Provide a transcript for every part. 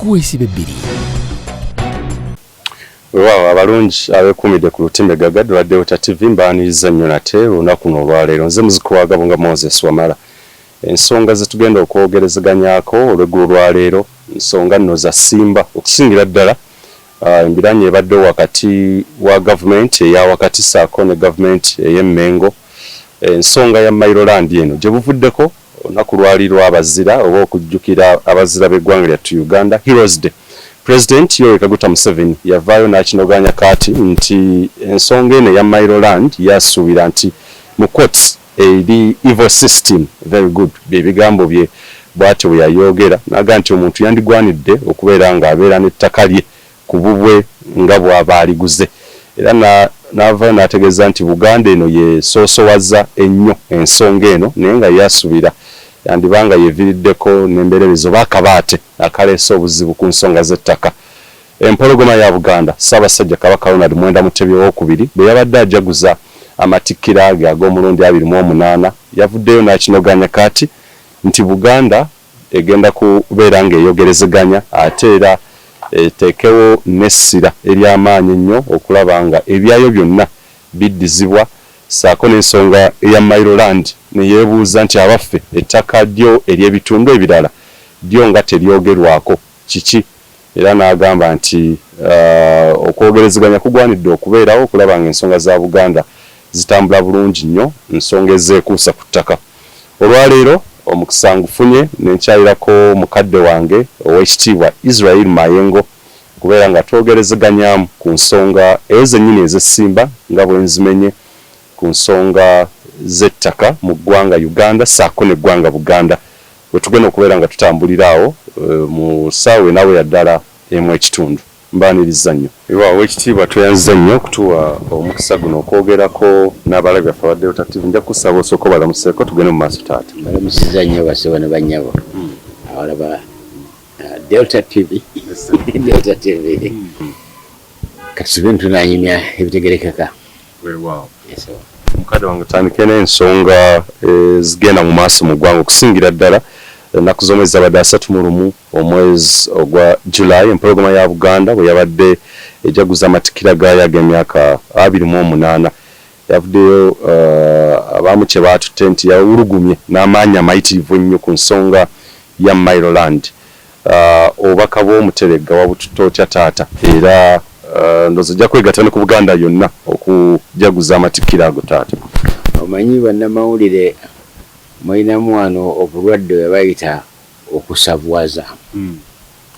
tuweesibe bbiri. Weewaawo abalungi abeekumidde ku lutimbe Gagga lwa Delta TV mbaaniriza nnyo nate olunaku luno olwaleero. Nze Muzikwaga nga Moses Wamala. Ensonga ze tugenda okwogerezeganyako olw'eggulu lwaleero nsonga nno za Simba okusingira ddala embiranye ebadde wakati wa gavumenti eya wakati ssaako ne gavumenti ey'Emmengo. Ensonga ya Mailoland eno gye buvuddeko olunaku lwali lw'abazira oba okujjukira abazira b'eggwanga lyattu Uganda Heroes Day. President Yoweri Kaguta Museveni yavaayo n'akinoganya kati nti ensonga eno ya Mailoland yasuubira nti mu courts eri evil system very good byebigambo bye bw'atyo bwe yayogera naga nti omuntu yandigwanidde okubeera ng'abeera n'ettaka lye ku bubwe nga bw'aba aliguze era n'avaayo n'ategeeza nti Buganda eno yeesoosowaza ennyo ensonga eno naye nga yasuubira yandibanga yeviiriddeko n'embeererezo bakabaate akaleese obuzibu ku nsonga z'ettaka. Empologoma ya Buganda Ssaabasajja Kabaka Ronald Mwenda Mutebi owookubiri bwe yabadde ajaguza amatikkira ge ag'omulundi 28 yavuddeyo n'akinoganya kati nti Buganda egenda kubeera ng'eyogerezeganya ate era eteekewo n'essira ery'amaanyi ennyo okulaba nga ebyayo byonna biddizibwa ssaako n'ensonga eya Mailoland ne yeebuuza nti abaffe ettaka lyo ery'ebitundu ebirala lyo nga teryogerwako kiki era n'agamba nti okwogerezeganya kugwanidde okubeerawo okulaba ng'ensonga za Buganda zitambula bulungi nnyo nsonga ezeekuusa ku ttaka. Olwaleero omukisa ngufunye nenkyayirako mukadde wange ow'ekitiibwa Israel Mayengo kubeera nga twogerezeganyaamu ku nsonga ezo zennyini ez'essimba nga bwe nzimenye ku nsonga z'ettaka mu ggwanga Uganda ssaako n'eggwanga Buganda bwe tugenda okubeera nga tutambuliraawo mu ssaawa enawe yaddala emu ekitundu. Mbaaniriza nnyo. Weewaawo ekitiibwa tweyanziza nnyo okutuwa omukisa guno okwogerako n'abalabi baffe aba Delta TV. Nja kusaba osooka obalamuseeko tugende mu maaso taata. Balamusiza nnyo basebo ne bannyabo abalaba Delta TV. Delta TV. Kasibe ntunaanyumya ebitegerekeka. Weewaawo. Mukadde wange tandike n'ensonga zigenda mu maaso mu ggwanga okusingira ddala ennaku z'omwezi abadde 31 omwezi ogwa July empologoma ya Buganda bwe yabadde ejaguza amatikkira gaayo ag'emyaka 28 yavuddeyo abamu kye baatutte nti yawulugumye n'amaanyi amayitirivu ennyo ku nsonga ya Mailoland. Obubaka bw'omuteregga wabututte otya taata era ndoza ojja kwegatta ne ku Buganda yonna okujaguza amatikkira ago taata. Omanyi bannamawulire mulinamu wano obulwadde bwe bayita okusavuwaza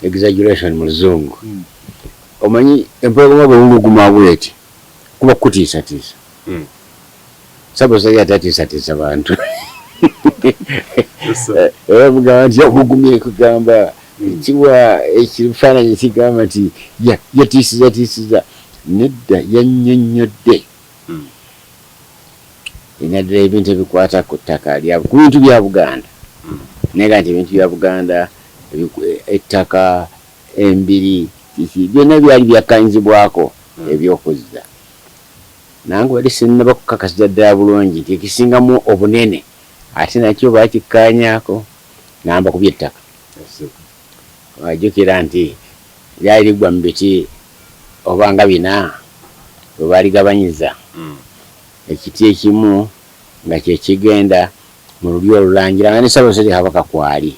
exaggeration mu Luzungu. Omanyi empologoma bwe wuluguma bweti kuba kutiisatiisa. Ssaabasajja atatiisatiisa bantu. Era mugamba nti okugumya kugamba kiwa ekifaananyi kigamba nti yatiisiza nedda yannyonnyodde inaddala ebintu ebikwata ku ttaka lyabwe ku bintu bya Buganda naye nti ebintu bya Buganda ettaka embiri byonna byali byakanyizibwako ebyokuzza nange wali sinnaba kukakasiza ddala bulungi nti ekisingamu obunene ate nakyo bakikkaanyaako namba ku by'ettaka. Wajjukira nti lyali liggwa mu biti obanga 4 bwe baaligabanyiza ekiti ekimu nga kyekigenda mu lulyo olulangira nga ne Ssaabasajja Kabaka kwali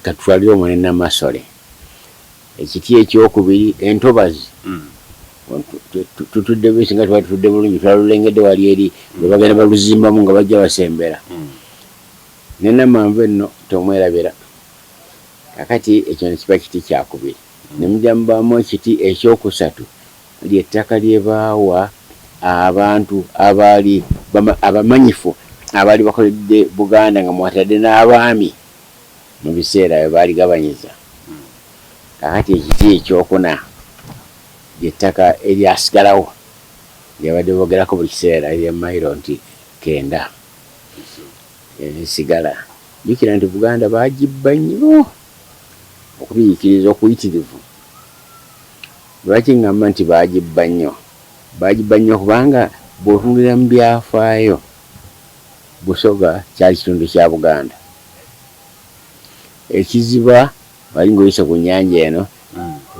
katwalire omwo ne Namasole. Ekiti ekyokubiri entobazi tutudde bisi nga twali tutudde bulungi twalulengedde wali eri bwe bagenda baluzimbamu nga bajja basembera ne Namanvu enno tomwerabira. Kakati ekyo ne kiba kiti kyakubiri ne mujja mubaamu ekiti ekyokusatu ly'ettaka lyebaawa abantu abaali abamanyifu abaali bakoledde Buganda nga mwatadde n'abaami mu biseera bwe baaligabanyiza. Kakati ekiti ekyokuna ly'ettaka eryasigalawo lyabadde boogerako buli kiseera erya mayiro nti 9 erisigala. Jjukira nti Buganda baagibba nnyo okubiikiriza okuyitirivu. Lwaki ngamba nti baagibba nnyo? Baagibba nnyo kubanga bw'otunulira mu byafaayo Busoga kyali kitundu kya Buganda. Ekiziba wali ngoyise ku nnyanja eno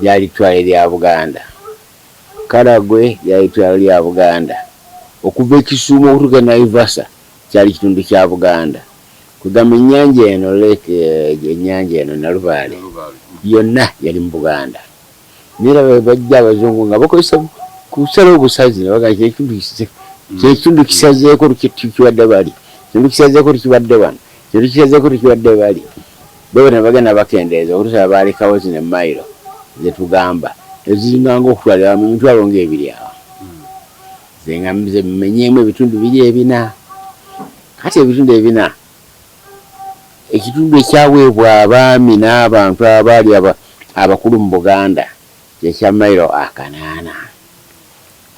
lyali ttwale lya Buganda. Karagwe lyali ttwale lya Buganda. Okuva e Kisumu okutuuka e Naivasha kyali kitundu kya Buganda. Kugamba ennyanja eno ennyanja eno Nalubaale yonna yali mu Buganda. Nera bajja abazungu nga bakozesa kusala obusazi ne bagamba kyekitundu kisazeeko tukiwadde bali, ekintu kisazeeko tukibadde wano, ekintu kisazeeko tukibadde bali. Bo ne bagenda bakendeeza okutuusa baalekawo zino emayiro ze tugamba eziringanga okutwalira mu mitwalo ng'ebiri awo. Ze mmenyeemu ebitundu biri ebina. Kati ebitundu ebina ekitundu ekyaweebwa abaami n'abantu abaali abakulu mu Buganda kyekya mayiro 8.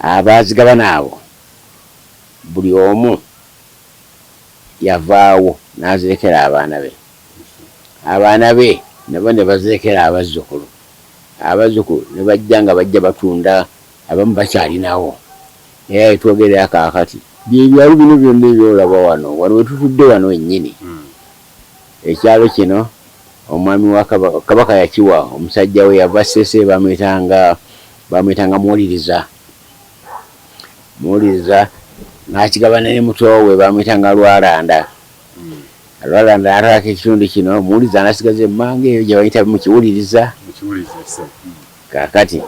Abaazigabana abo buli omu yavaawo n'azirekera abaana be. Abaana be nabo ne bazirekera abazzukulu. Abazzukulu ne bajja nga bajja batunda, abamu bakyalinawo. Era etwogerera kaakati by'ebyalo bino byonna ebyolaba wano we tutudde wano ennyini. Ekyalo kino omwami wa Kabaka yakiwa omusajja we yava Ssese bamwetanga Muwuliriza. Muwuliriza n'akigabana ne muto we bamwetanga Lwalanda. Lwalanda n'atwalako ekitundu kino, Muwuliriza n'asigaza emmanga eyo gye bayita mu Kiwuliriza. Kaakati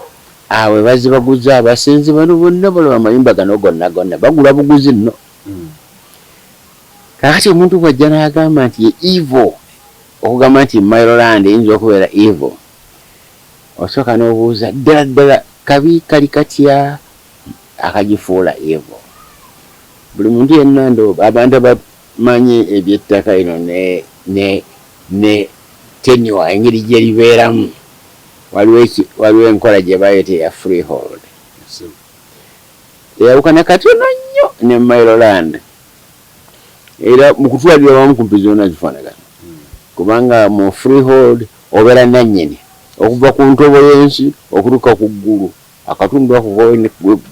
awe bazze baguza abasenzi bano bonna balaba amayumba gano gonna bagula buguzi nno. Kaakati omuntu bw'ajja n'agamba nti ye evil, okugamba nti Maryland eyinza okubeera evil, osooka n'obuuza ddala kabi kali katya akagifuula evil. Buli muntu yenna abantu abamanyi eby'ettaka lino ne tenure engeri gye libeeramu, waliwo enkola gye bayita eya freehold. Eyawukana katono nnyo ne Maryland. Era mu kutwalira wamu kumpi zonna zifaanagana. Kubanga mu freehold obeera nannyini okuva ku ntobo y'ensi okutuuka ku ggulu. Akatundu ako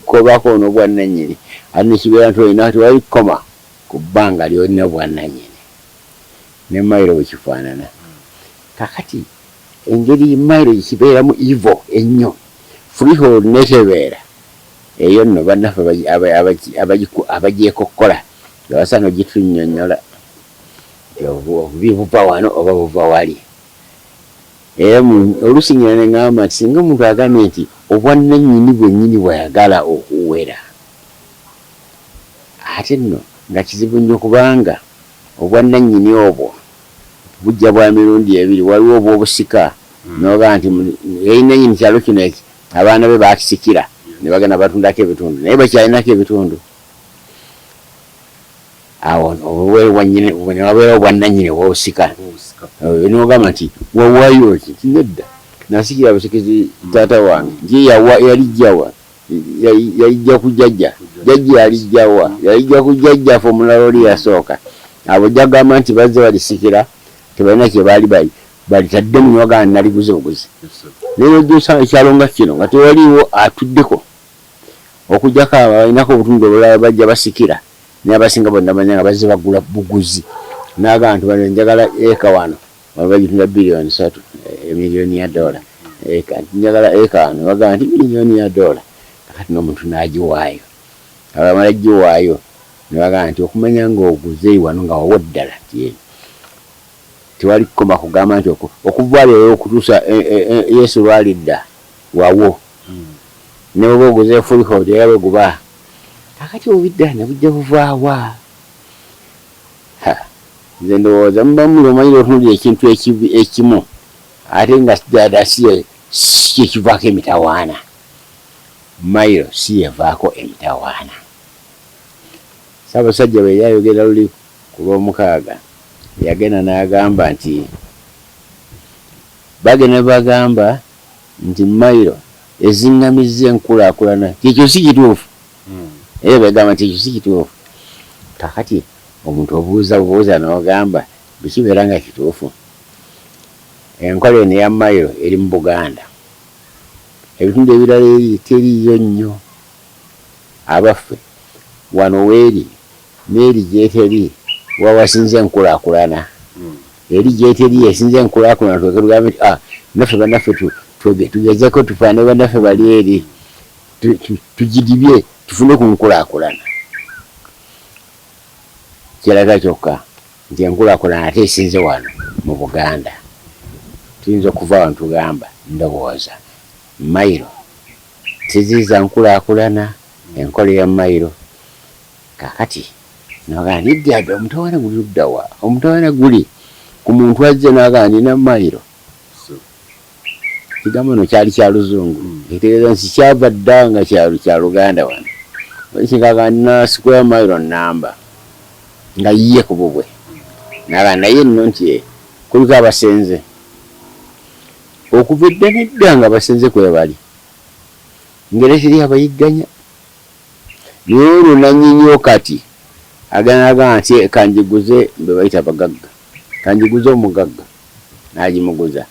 kobaako n'obwa nannyini. Ate nekibeera nti olina tewali koma ku bbanga lyolina obwa nannyini. Ne mayiro bwe kifaanana. Kakati engeri mayiro kibeeramu evil ennyo. Freehold netebeera. Eyo nno bannaffe abagyekokkola basaana ogitunnyonnyola obubi buva wano oba buva wali. Era olusingira ne ŋŋamba nti singa omuntu agambye nti obwannannyini bwennyini bwayagala okuwera, ate nno nga kizibu nnyo kubanga obwannannyini obwo bujja bwa mirundi ebiri. Waliwo obw'obusika n'oga nti yayinannyini kyalo kino abaana be baakisikira ne bagenda batundako ebitundu naye bakyalinako ebitundu. Awo newabeera obwannannyini obw'obusika n'ogamba nti wawaayo ki nedda nasikira abusikizi taata wange nti yalijjawa yalijja ku jjajja yalijjawa yalijja ku jjajjaffe omulala oli yasooka. Abo jagamba nti bazze balisikira tebalina kye balitaddemu niwagana naliguze buguzi. Naye ojja ekyalo nga kino nga tewaliwo atuddeko okugjako abalinako obutundu obulala bajja basikira naye abasinga bonna banya nga bazze bagula buguzi. N'agamba nti bano njagala eka wano bagitunda $3 billion emiliyoni ya dola. Njagala eka wano bagamba nti $1 million. Kakati n'omuntu n'agiwaayo. Abamala giwaayo ne bagamba nti okumanya ng'oguze wano nga wawo ddala tewali kukoma kugamba nti okuva leero okutuusa Yesu lwalidda wawo. Ne bwoba oguze freehold era bwe guba. Kakati obudda ne bujja buvaawa. Nze ndowooza muba muli omanyire otunuulira ekintu ekimu ate nga ddala si kyekivaako emitawaana. Mayiro si yevaako emitawaana. Ssaabasajja bwe yayogera luli ku Lwomukaaga yagenda n'agamba nti bagenda bagamba nti Mayiro eziŋŋamizza enkulaakulana kyekyo si kituufu. Era bagamba nti ekyo si kituufu. Kakati omuntu obuuza n'ogamba bikibeera nga kituufu. Enkola eno eya Mayiro eri mu Buganda. Ebitundu ebirala eri teriiyo nnyo. Abaffe wano weeri n'eri gyeteri wawasinze enkulaakulana. eri gyeteri esinze enkulaakulana tugambe nti naffe bannaffe tugezeko tufaane bannaffe bali eri tugidibye tufune ku nkulaakulana. Kiraga kyokka nti enkulaakulana ate esinze wano mu Buganda. Tuyinza okuva wano tugamba ndowooza mayiro tiziiza nkulaakulana enkola ya mayiro. Kakati naga niddaada omutawaana guli luddawa? Omutawaana guli ku muntu azze naga nina mayiro. Kigambo no kyali kya Luzungu kitegeeza nti kyava dda nga kya Luganda wano. Kikaga nina square mayiro namba nga yiye ku bubwe naga naye nno nti kuliko abasenze okuva edda nedda nga abasenze kwe bali ngeri teri abayigganya. Naye olunanyinyo kati aganaga nti kanjiguze mbe bayita abagagga kanjiguze omugagga n'agimuguza.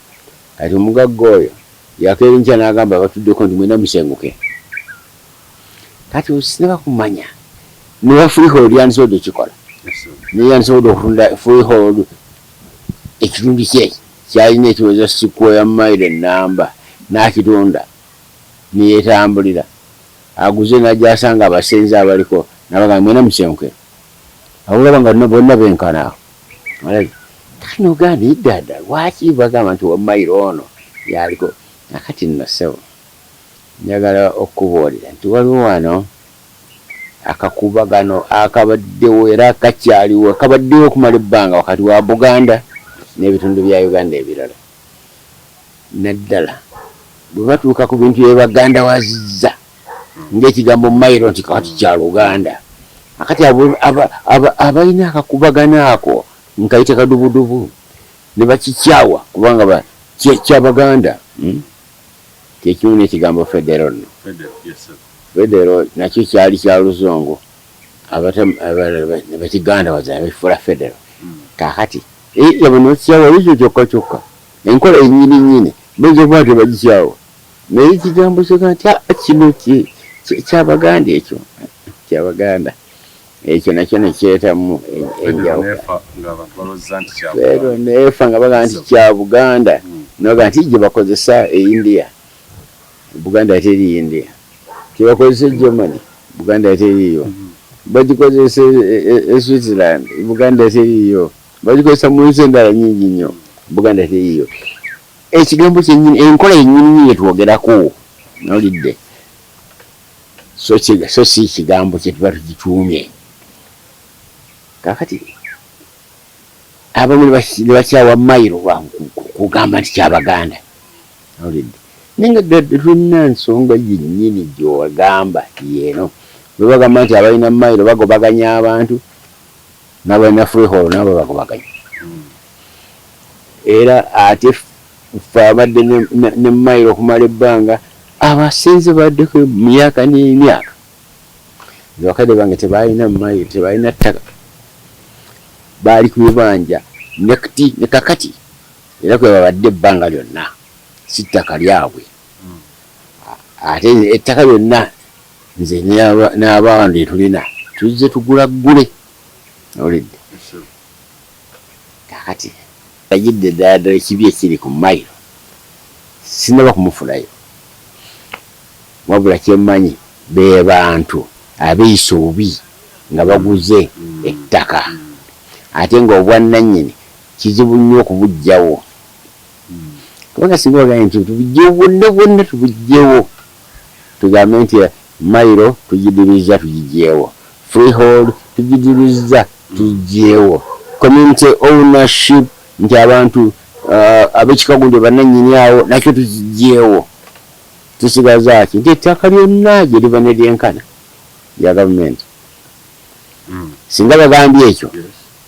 Kati omugagga oyo yakeera nkya n'agamba batuddeko nti mwena musenguke. Kati osinaba kumanya niba freehold yandisobodde okikola naye yandisobodde okutunda freehold ekitundu kye kyalina ekiweza sikuoya mayiro enamba n'akitunda niyetambulira aguze n'ajasanga abasenze abaliko nabaga mwena musenguke awulaba nga bonna benkanaawo. Kati noganda iddaada lwaki bagamba nti wamayiro ono yaliko. Nakati nno ssebo njagala okubuulira nti waliwo wano akakubagano akabaddewo era akakyaliwo kabaddewo okumala ebbanga wakati wa Buganda n'ebitundu bya Uganda ebirala. Naddala bwe batuuka ku bintu bye Baganda wazizza ng'ekigambo mayiro nti kati kya Luganda. Akati abalina akakubagano ako nkayite kadubudubu ne bakikyawa kubanga kyabaganda. Kyekimu n'ekigambo federal no. Federal nakyo kyali kya Luzungu abakiganda wazana bifula federal. Kakati yabona okikyawa ekyo kyokka enkola ennyini benze bwate bagikyawa naye ekigambo kyoga nti kino kyabaganda ekyo kyabaganda ekyo nakyo nekyetamu enjawulo. Neefa nga baga nti kya Buganda noga nti gye bakozesa e India Buganda teri India. Tebakozesa Germany Buganda teriyo. Bagikozesa Switzerland Buganda teriyo. Bagikozesa mu nsi endala nyingi nnyo Buganda teriyo. Ekigambo kyennyini enkola ennyini yetwogerako nolidde so si kigambo kye tuba tugitumye. Kakati abamu ne bakyawa mayiro kugamba nti kyabaganda nolidde nenga tulina nsonga yennyini gyewagamba yeno bwe bagamba nti abalina mayiro bagobaganya abantu n'abalina freehold nabo bagobaganya. Era ate ffe abadde ne mayiro okumala ebbanga abasenze baddeko emyaka n'emyaka bakadde bange tebalina mayiro tebalina ttaka baali ku bibanja ne kakati era kwe babadde ebbanga lyonna si ttaka lyabwe. Ate ettaka lyonna nze n'abandi tulina tuzze tugulagule olidde. Kakati agidde ddala ekibi ekiri ku mayiro sinaba kumufulayo wabula kyemmanyi be bantu abeeyisa obubi nga baguze ettaka ate nga obwannannyini kizibu nnyo okubugjawo kubanga singa bagambye nti tubugjewo bwonna tubugjewo tugambe nti mayiro tugidiriza tugigyewo freehold tugidiriza tugigyewo community ownership nti abantu ab'ekikagunde bannannyini awo nakyo tugigyewo tusigaza ki nti ettaka lyonna gye liba ne lyenkana lya gavumenti. Singa bagambye ekyo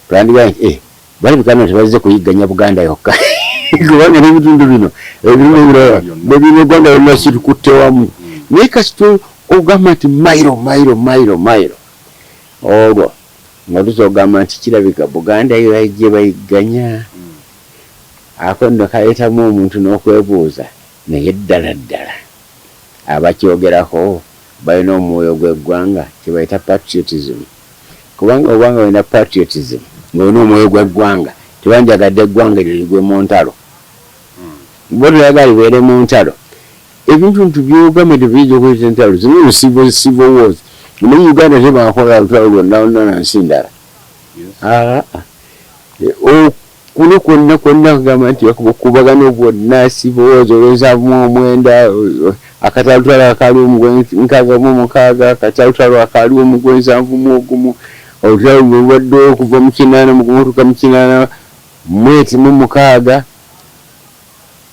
tulandiga nti balabika nno tebazze kuyigganya Buganda yokka kubanga n'ebitundu bino ebirala bwe bino Uganda yonna situkutte wamu. Naye kasita ogamba nti mayiro olwo nga tuzogamba nti kirabika Buganda yo gye bayigganya. Ako nno kaleetamu omuntu n'okwebuuza naye ddala abakyogerako balina omwoyo gw'eggwanga kyebayita patriotism kubanga obwanga balina patriotism ng'olina omwoyo gw'eggwanga tebanjagadde eggwanga ligwe mu ntalo bo tuyagala libeere mu ntalo ebintu byogamba tebiyinza okweta entalo zino civil wars naye Uganda tebankola lutalo lwonna nsi ndala kuno kwonna kugamba nti bakubagana bwonna civil wars olw'ensanvu omwenda akatalutalo akali omugwe mukaaga akatalutalo akali omugwe ensanvu ogumu olutalo lulwaddewo okuva mu 8 mukumotuka mu 8 mwezi mu 6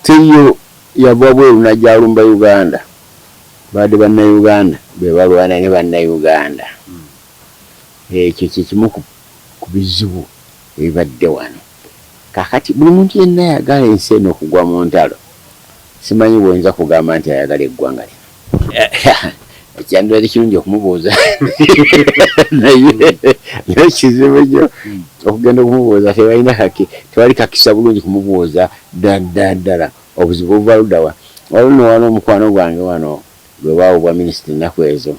teyo yava bweru najjalumba Uganda badde bannayuganda be balwana ne bannayuganda ekyo kyekimu ku bizibu ebibadde wano kakati buli muntu yenna ayagala ensi eno okugwa mu ntalo simanyi bw'oyinza kugamba nti ayagala eggwanga lino ekyandibadde kirungi okumubuuza naye kizibu nnyo okugenda okumubuuza tewali kakisa bulungi kumubuuza ddala obuzibu obuva luddawa waliwo wano omukwano gwange wano bwe baawubwa minisita ennaku ezo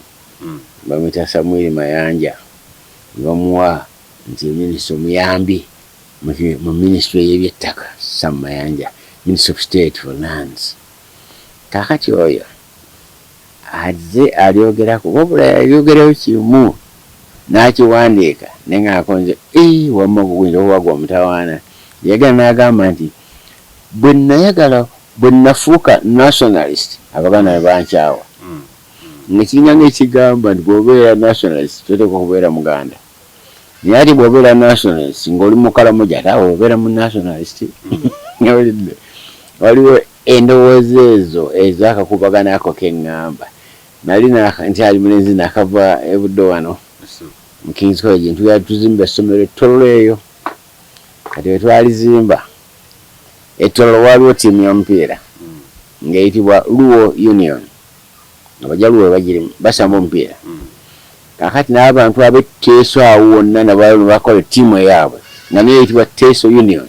bamuyita Samuel Mayanja bamuwa nti minisita omuyambi mu ministry y'ebyettaka Sam Mayanja Minister of State for Lands kakati oyo azze alyogerako wabula yayogerayo kimu n'akiwandiika naye ng'akonze wamma kugwinza okuwagwa omutawaana yagala n'agamba nti bwe nafuuka nationalist abaganda ne bankyawa nekirina ng'ekigamba nti bw'obeera nationalist toteekwa okubeera muganda naye ati bw'obeera nationalist ng'oli mukalamoja ate awo obeera mu nationalist waliwo endowooza ezo ez'akakubaganako keŋŋamba nali nti ali mulenzi nakava ebudde wano mu King's College tuzimba essomero ettololo eyo kati we twalizimba ettololo waliwo ttiimu y'omupiira ng'eyitibwa Luo Union abajaluwo bagirimu basamba omupiira kakati n'abantu ab'etteeso awo wonna nabakola ettiimu eyaabwe nga nayo eyitibwa Teeso Union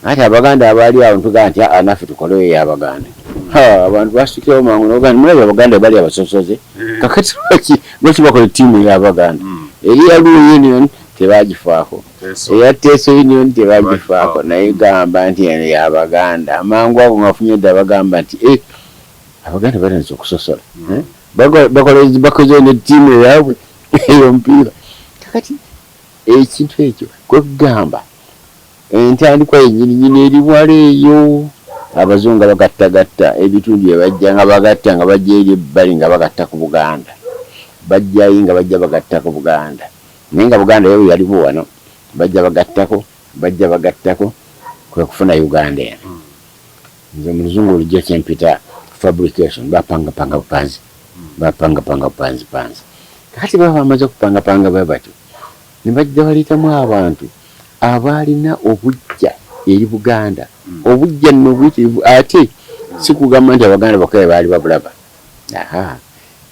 ate abaganda abaali awo ntugamba nti naffe tukoleyo ey'abaganda abantu basukirawo mangu nogamba mulabe abaganda bali abasosoze kakati lwaki bakola ettiimu ey'abaganda eriya Luo Union tebagifaako eya Teeso Union tebagifaako naye gamba nti eno y'abaganda amangu ago ngafunye dde abagamba nti abaganda batanze okusosola bakoze n'ettiimu eyaabwe ey'omupiira kakati ekintu ekyo kwekugamba entandikwa yennyininyini eri wala eyo abazungu bagattagatta ebitundu bye bajja nga bagatta nga bajja eri ebbali nga bagatta ku Buganda bajjayo nga bajja bagatta ku Buganda naye nga Buganda yo yaliwo wano bajja bagattako kwe kufuna Uganda eno nze mu luzungu olujja kyempita fabrication bapangapanga bupanzi kakati baba bamaze kupangapanga bwe batyo ne bajja baleetamu abantu abalina obujja eri Buganda obujja nno buyitirivu ate si kugamba nti abaganda bakobe baali babulaba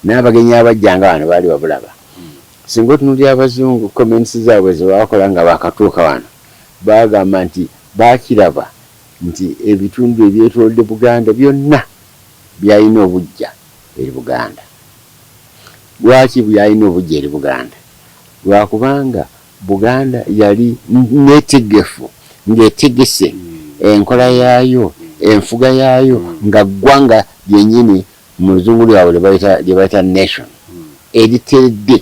n'abagenyi abajjanga wano baali babulaba singa otunuulira abazungu comments zaabwe zebakola nga bakatuuka wano bagamba nti bakiraba nti ebitundu ebyetoolodde Buganda byonna byalina obujja eri Buganda lwaki byalina obujja eri Buganda lwakubanga Buganda yali netegefu ng'etegese enkola yaayo enfuga yaayo nga ggwanga lyennyini mu luzungu lwabwe lye bayita nation eriteredde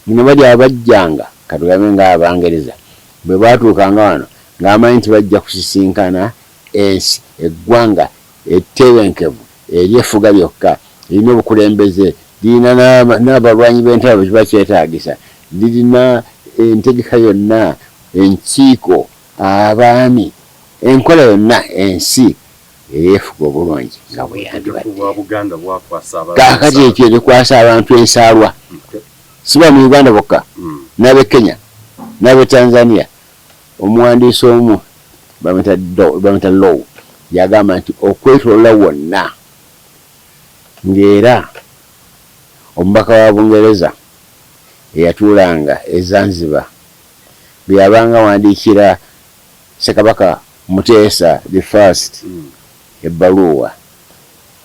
ne bali abajjanga katugambe ng'Abangereza bwe baatuukanga wano ng'amanyi nti bajja kusisinkana ensi eggwanga ettebenkevu eryefuga lyokka lirina obukulembeze lirina n'abalwanyi b'entalo bwe bakyetaagisa lirina entegeka yonna enkiiko abaami enkola yonna ensi eyeefuga obulungi nga bwe yandibadde kaakati ekyo erikwasa abantu ensaalwa siba mu Uganda bokka n'ab'e Kenya n'ab'e Tanzania omuwandiisi omu bamuyita Law yagamba nti okwetolola wonna ng'era omubaka wa Bungereza eyatuulanga e Zanzibar bwe yabanga wandiikira Ssekabaka Muteesa the first ebbaluwa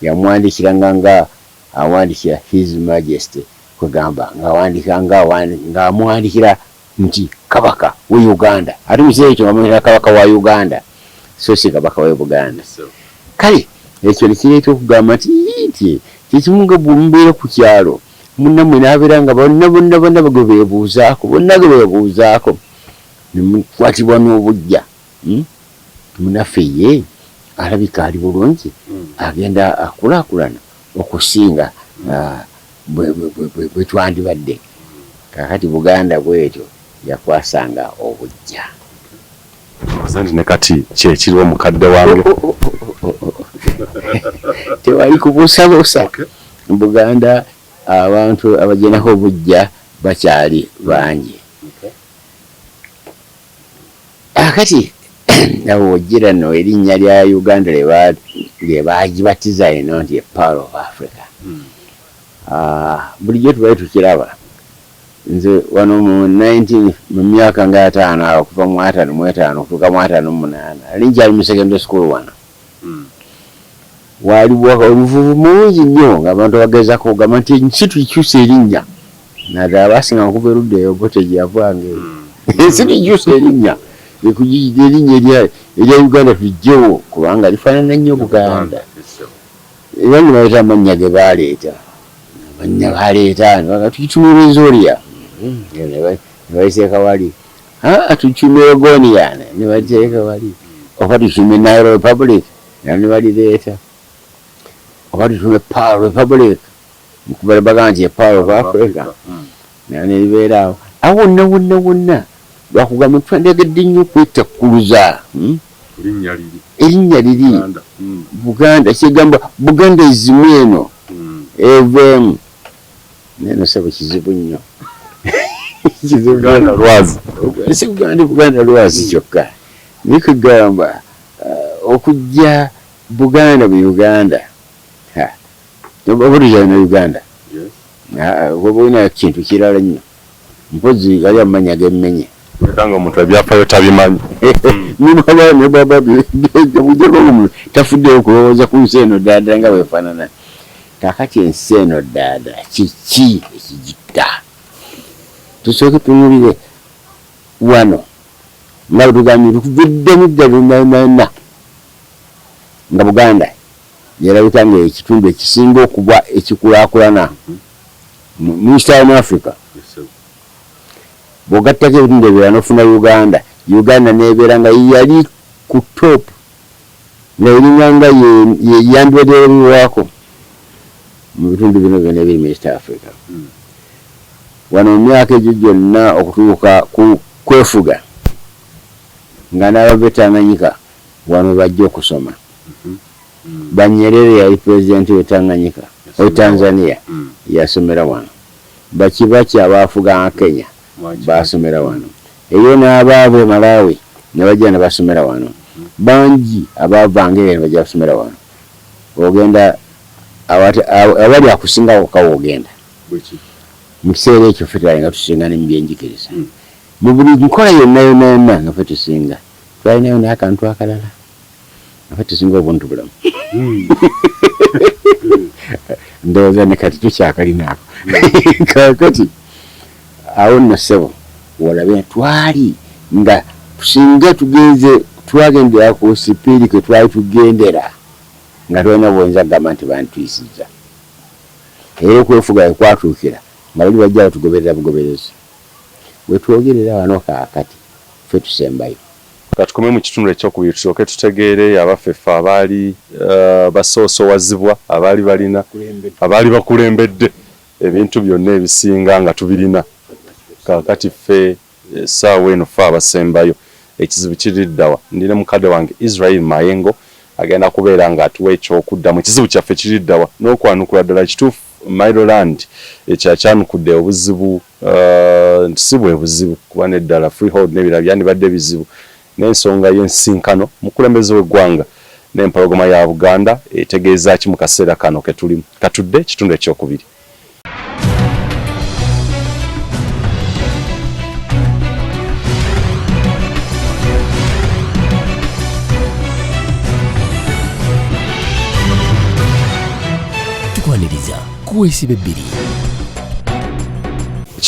yamwandikiranga nga awandiikira His Majesty kwegamba ng'amwandikira nti Kabaka we Uganda ate mukiseera ekyo bamuyita kabaka wa Uganda so si kabaka wa Buganda kale ekyo nekireeta okugamba nti kyekimu nga bw'omubeera ku kyalo munnammwe n'abeera nga bonna bebuuzaako nemukwatibwa n'obujja munaffe ye alabika ali bulungi agenda akulaakulana okusinga bwe twandibadde kakati Buganda bwetyo yakwasanga obujja nti ne kati kyekiriwo mukadde wange tewali kubuusabuusa Buganda abantu abajenako obujja bakyali bangi akati nawo ojjira no erinnya lya Uganda lye baagibatiza eno nti Pearl of Africa bulijjo tubali tukiraba nze wano mu myaka nga 5 okuva mu 55 okutuuka mu 58 linkyali mu secondary school wano waliwo oluvuvu mungi nnyo ng'abantu bagezako okugamba nti ensi tukyusa erinnya naddala basinga okuva erudda eyo bo tegyavanga ensi tukyusa erinnya erinnya erya Uganda tujjewo kubanga lifaanana nnyo Buganda era ne baleeta amannya ge baleeta tukitumira Zoria ne baliteeka wali tukitumira Gonian ne baliteeka wali oba tukitumira Nile Republic ne balireeta oba tukitumira Pearl Republic bagamba nti Pearl of Africa nelibeeraawo awo wonna lwakugamba twandyagadde nnyo okwetakkuluza erinnya liri Buganda kyegamba Buganda ezimu eno eveemu neno sebo kizibu nnyo si Buganda lwazi kyokka nikugamba okujja Buganda mu Uganda obulijana Uganda wabulina kintu kirala nnyo mpozi gali amanya gemmenye Kanga omuntu ebyafaayo tabimanyi nebaba tafudde okulowooza ku nsi eno ddaadala nga bwefaanana kakati ensi eno ddaadala kiki ekigitta tusooke tunulire wano nga bwetugambye tukuviddemu ddala nga Buganda yerabika nga ekitundu ekisinga okuba ekikulaakulana mu Eastern Africa bw'ogattako ebitundu ebirala n'ofuna Uganda n'ebeera nga yali ku top nga eringa nga yeyandibaddeerabirwako mu bitundu bino byonna ebiri mu East Africa wano mu myaka egyo gyonna okutuuka ku kwefuga nga n'abava Tanganyika wano bajja okusoma Banyerere yali pulezidenti w'Etanganyika Tanzania yasomera wano Bakibaki abaafuga Kenya basomera wano eyo n'abaava Malawi ne bajja ne basomera wano bangi abaavanga ne bajja basomera wano ogenda abali akusingawo kawo ogenda mu kiseera ekyo ffe twali nga tusinga ne mu byenjigiriza mu buli nkola yonna nga ffe tusinga twalinayo naye akantu akalala nga ffe tusinga obuntu bulamu ndowooza ne kati tukyakalinaako kakati awo nno ssebo walabe twali nga singa twagendera ku sipiiri kwe twali tugendera nga tolina bwonza kugamba nti bantuyisizza era okwefuga kwatuukira nga bali bajja batugoberera bugoberezi bwe twogerera wano kaakati ffe tusembayo katukomye mu kitundu ekyokubiri tusooke tutegeere abaffeffe abaali basoosowazibwa abaali bakulembedde ebintu byonna ebisinga nga tubirina kaakati ffe essaawa eno ffe abasembayo ekizibu kiriddawa ndina mukadde wange Israel Mayengo agenda kubeera nga atuwa ekyokuddamu ekizibu kyaffe kiriddawa n'okwanukula ddala kituufu Mailoland ekyakyanukudde obuzibu nti si bwe buzibu kuba neddala freehold n'ebirala byandibadde bizibu n'ensonga y'ensinkano mukulembeze w'eggwanga n'empologoma ya Buganda etegeeza ki mu kaseera kano ke tulimu katudde kitundu ekyokubiri.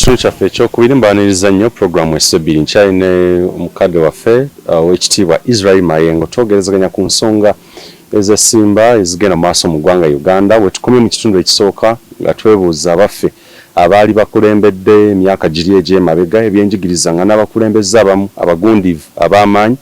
kitundu kyaffe ekyokubiri mbaniriza nnyo puroguramu esebiri nkyayine omukadde waffe owekitiibwa Israel Mayengo twogerezaganya ku nsonga ezesimba ezigenda mu maaso mu ggwanga Uganda wetukomye mu kitundu ekisooka nga twebuuza abaffe abaali bakulembedde emyaka giri egy'emabega ebyenjigiriza nga n'abakulembeze abamu abagundiivu ab'amaanyi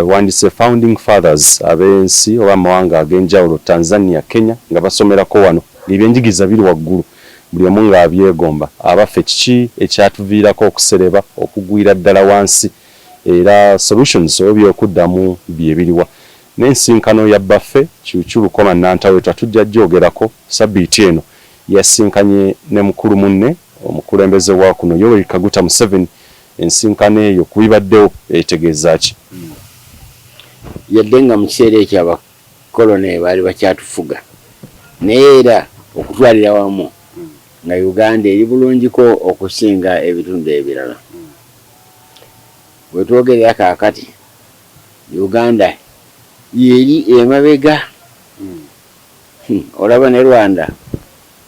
wandise founding fathers ab'ensi oba amawanga ag'enjawulo Tanzania, Kenya nga basomerako wano ng'ebyenjigiriza biri waggulu buli omu ng'abyegomba abaffe kiki ekyatuviirako okusereba okugwira ddala wansi era solutions oba byokuddamu byebiriwa n'ensinkano ya baffe Kyukyuu Lukoma Nantaweetwa tujja gyogerako sabbiiti eno yasinkanye ne mukulu munne omukulembeze wa kuno Yoweri Kaguta Museveni ensinkano eyo kubibaddewo etegeeza ki yadde nga mu kiseera ekyo abakolone baali bakyatufuga naye era okutwalira wamu nga Uganda eri bulungiko okusinga ebitundu ebirala wetwogerera kaakati Uganda yeri emabega olaba ne Rwanda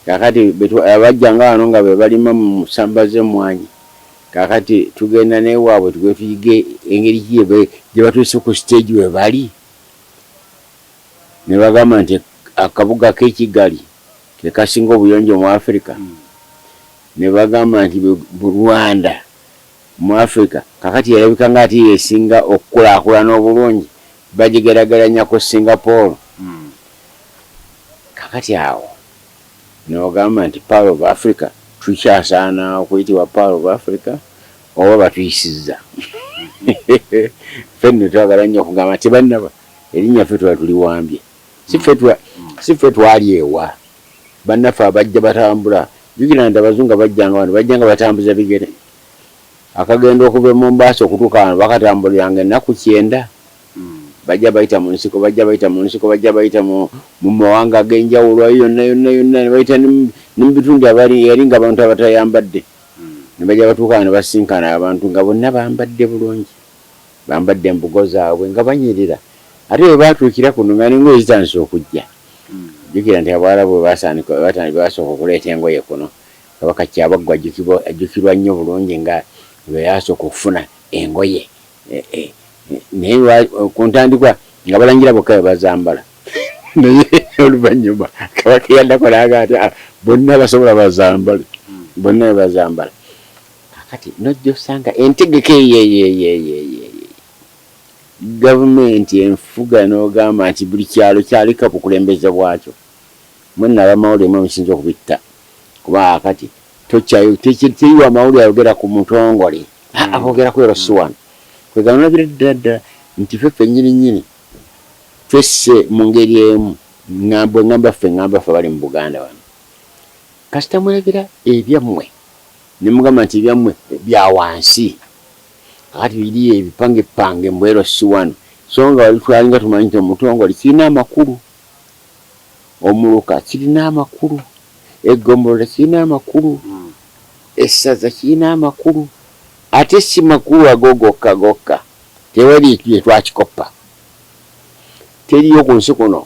kakati abajjanga wano nga be balima mu ssamba z'emmwanyi kakati tugenda newaabwe tugwe tuyige engeri gye batuuse ku stage we bali ne bagamba nti akabuga k'ekigali ke kasinga obuyonjo mu Africa ne bagamba nti Rwanda mu Africa kakati yalabika nga ati yesinga okukulaakulana obulungi bagigeraageranya ku Singapore kakati awo n'ogamba nti Pearl of Africa tukyasaana okuyitibwa Pearl of Africa oba batuyisizza fenno twagala nnyo okugamba nti bannaba erinnya ffe tuba tuliwambye si ffe twali ewa bannaffe abajja batambula jukira nti abazungu bajjanga wano bajjanga batambuza bigere akagenda okuva e Mombasa okutuuka wano bakatambuliranga ennaku 9 bajja bayita mu nsiko bajja bayita mu mawanga ag'enjawulo yonna ne bayita ne mu bitundu yali nga abantu abatayambadde ne bajja batuuka ne basinkana abantu nga bonna bambadde bulungi bambadde embugo zaabwe nga banyirira ate bwe baatuukira kuno nga n'engoye zitandise okujja jjukira nti Abawarabu basooka okuleeta engoye kuno Kabaka Kyabaggwa ajjukirwa nnyo bulungi nga bwe yasooka okufuna engoye naye ku ntandikwa nga balangira bokka bwe bazambala naye oluvannyuma Kabaka yaddako n'aga ati bonna basobola bazambale bonna bazambala kakati nojja osanga entegeka gavumenti enfuga n'ogamba nti buli kyalo kyaliko bukulembeze bwakyo mwenna abamawulire mwe musinza okubitta kuba kati teriwa amawulire ayogera ku mutongole akogera ku Erosiwano kwegamba ddala nti ffe nnyini twesse mu ngeri emu ngamba ffe bali mu Buganda wano kasita mulabira ebyammwe ne mugamba nti ebyammwe bya wansi kakati biri ebipangepange mu Erosiwano so nga wali twalinga tumanyi nti omutongole kirina amakulu omuluka kirina amakulu eggombolola kirina amakulu essaza kirina amakulu ate si makulu ago gokka tewali twakikoppa teriyo ku nsi kuno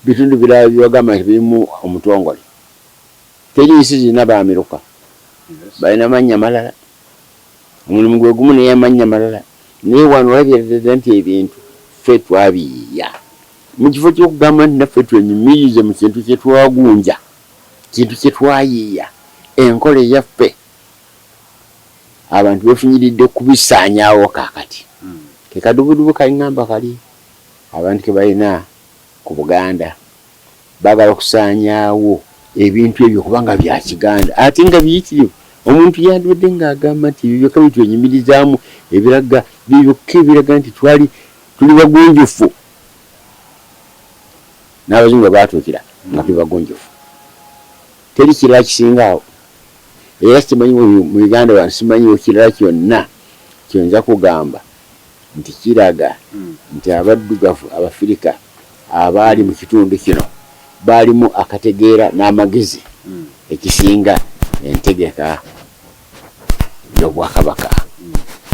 bitundu birala byagamba nti birimu omutongole teri nsi zirina baamiruka balina mannya malala omulimu gwe gumu naye amannya malala naye wano olabirira nti ebintu ffe twabiyiya mu kifo ky'okugamba nti naffe twenyumirize mu kintu kye twagunja kintu kye twayiiya enkola eyaffe abantu befunyiridde kubisaanyaawo kaakati ke kadubudubu kalingamba kali abantu ke balina ku Buganda baagala okusaanyaawo ebintu ebyo kubanga bya Kiganda ate nga biyitirivu omuntu yandibadde ng'agamba nti ebyo byokka bitwenyumirizaamu ebiraga byokka ebiraga nti tuli bagunjufu n'abazungu baatuukira nga tuli bagunjufu teri kirala kisingaawo era simanyi mu Uganda wano simanyiwo kirala kyonna kyonza kugamba nti kiraga nti abaddugavu Abafirika abaali mu kitundu kino baalimu akategeera n'amagezi ekisinga entegeka y'Obwakabaka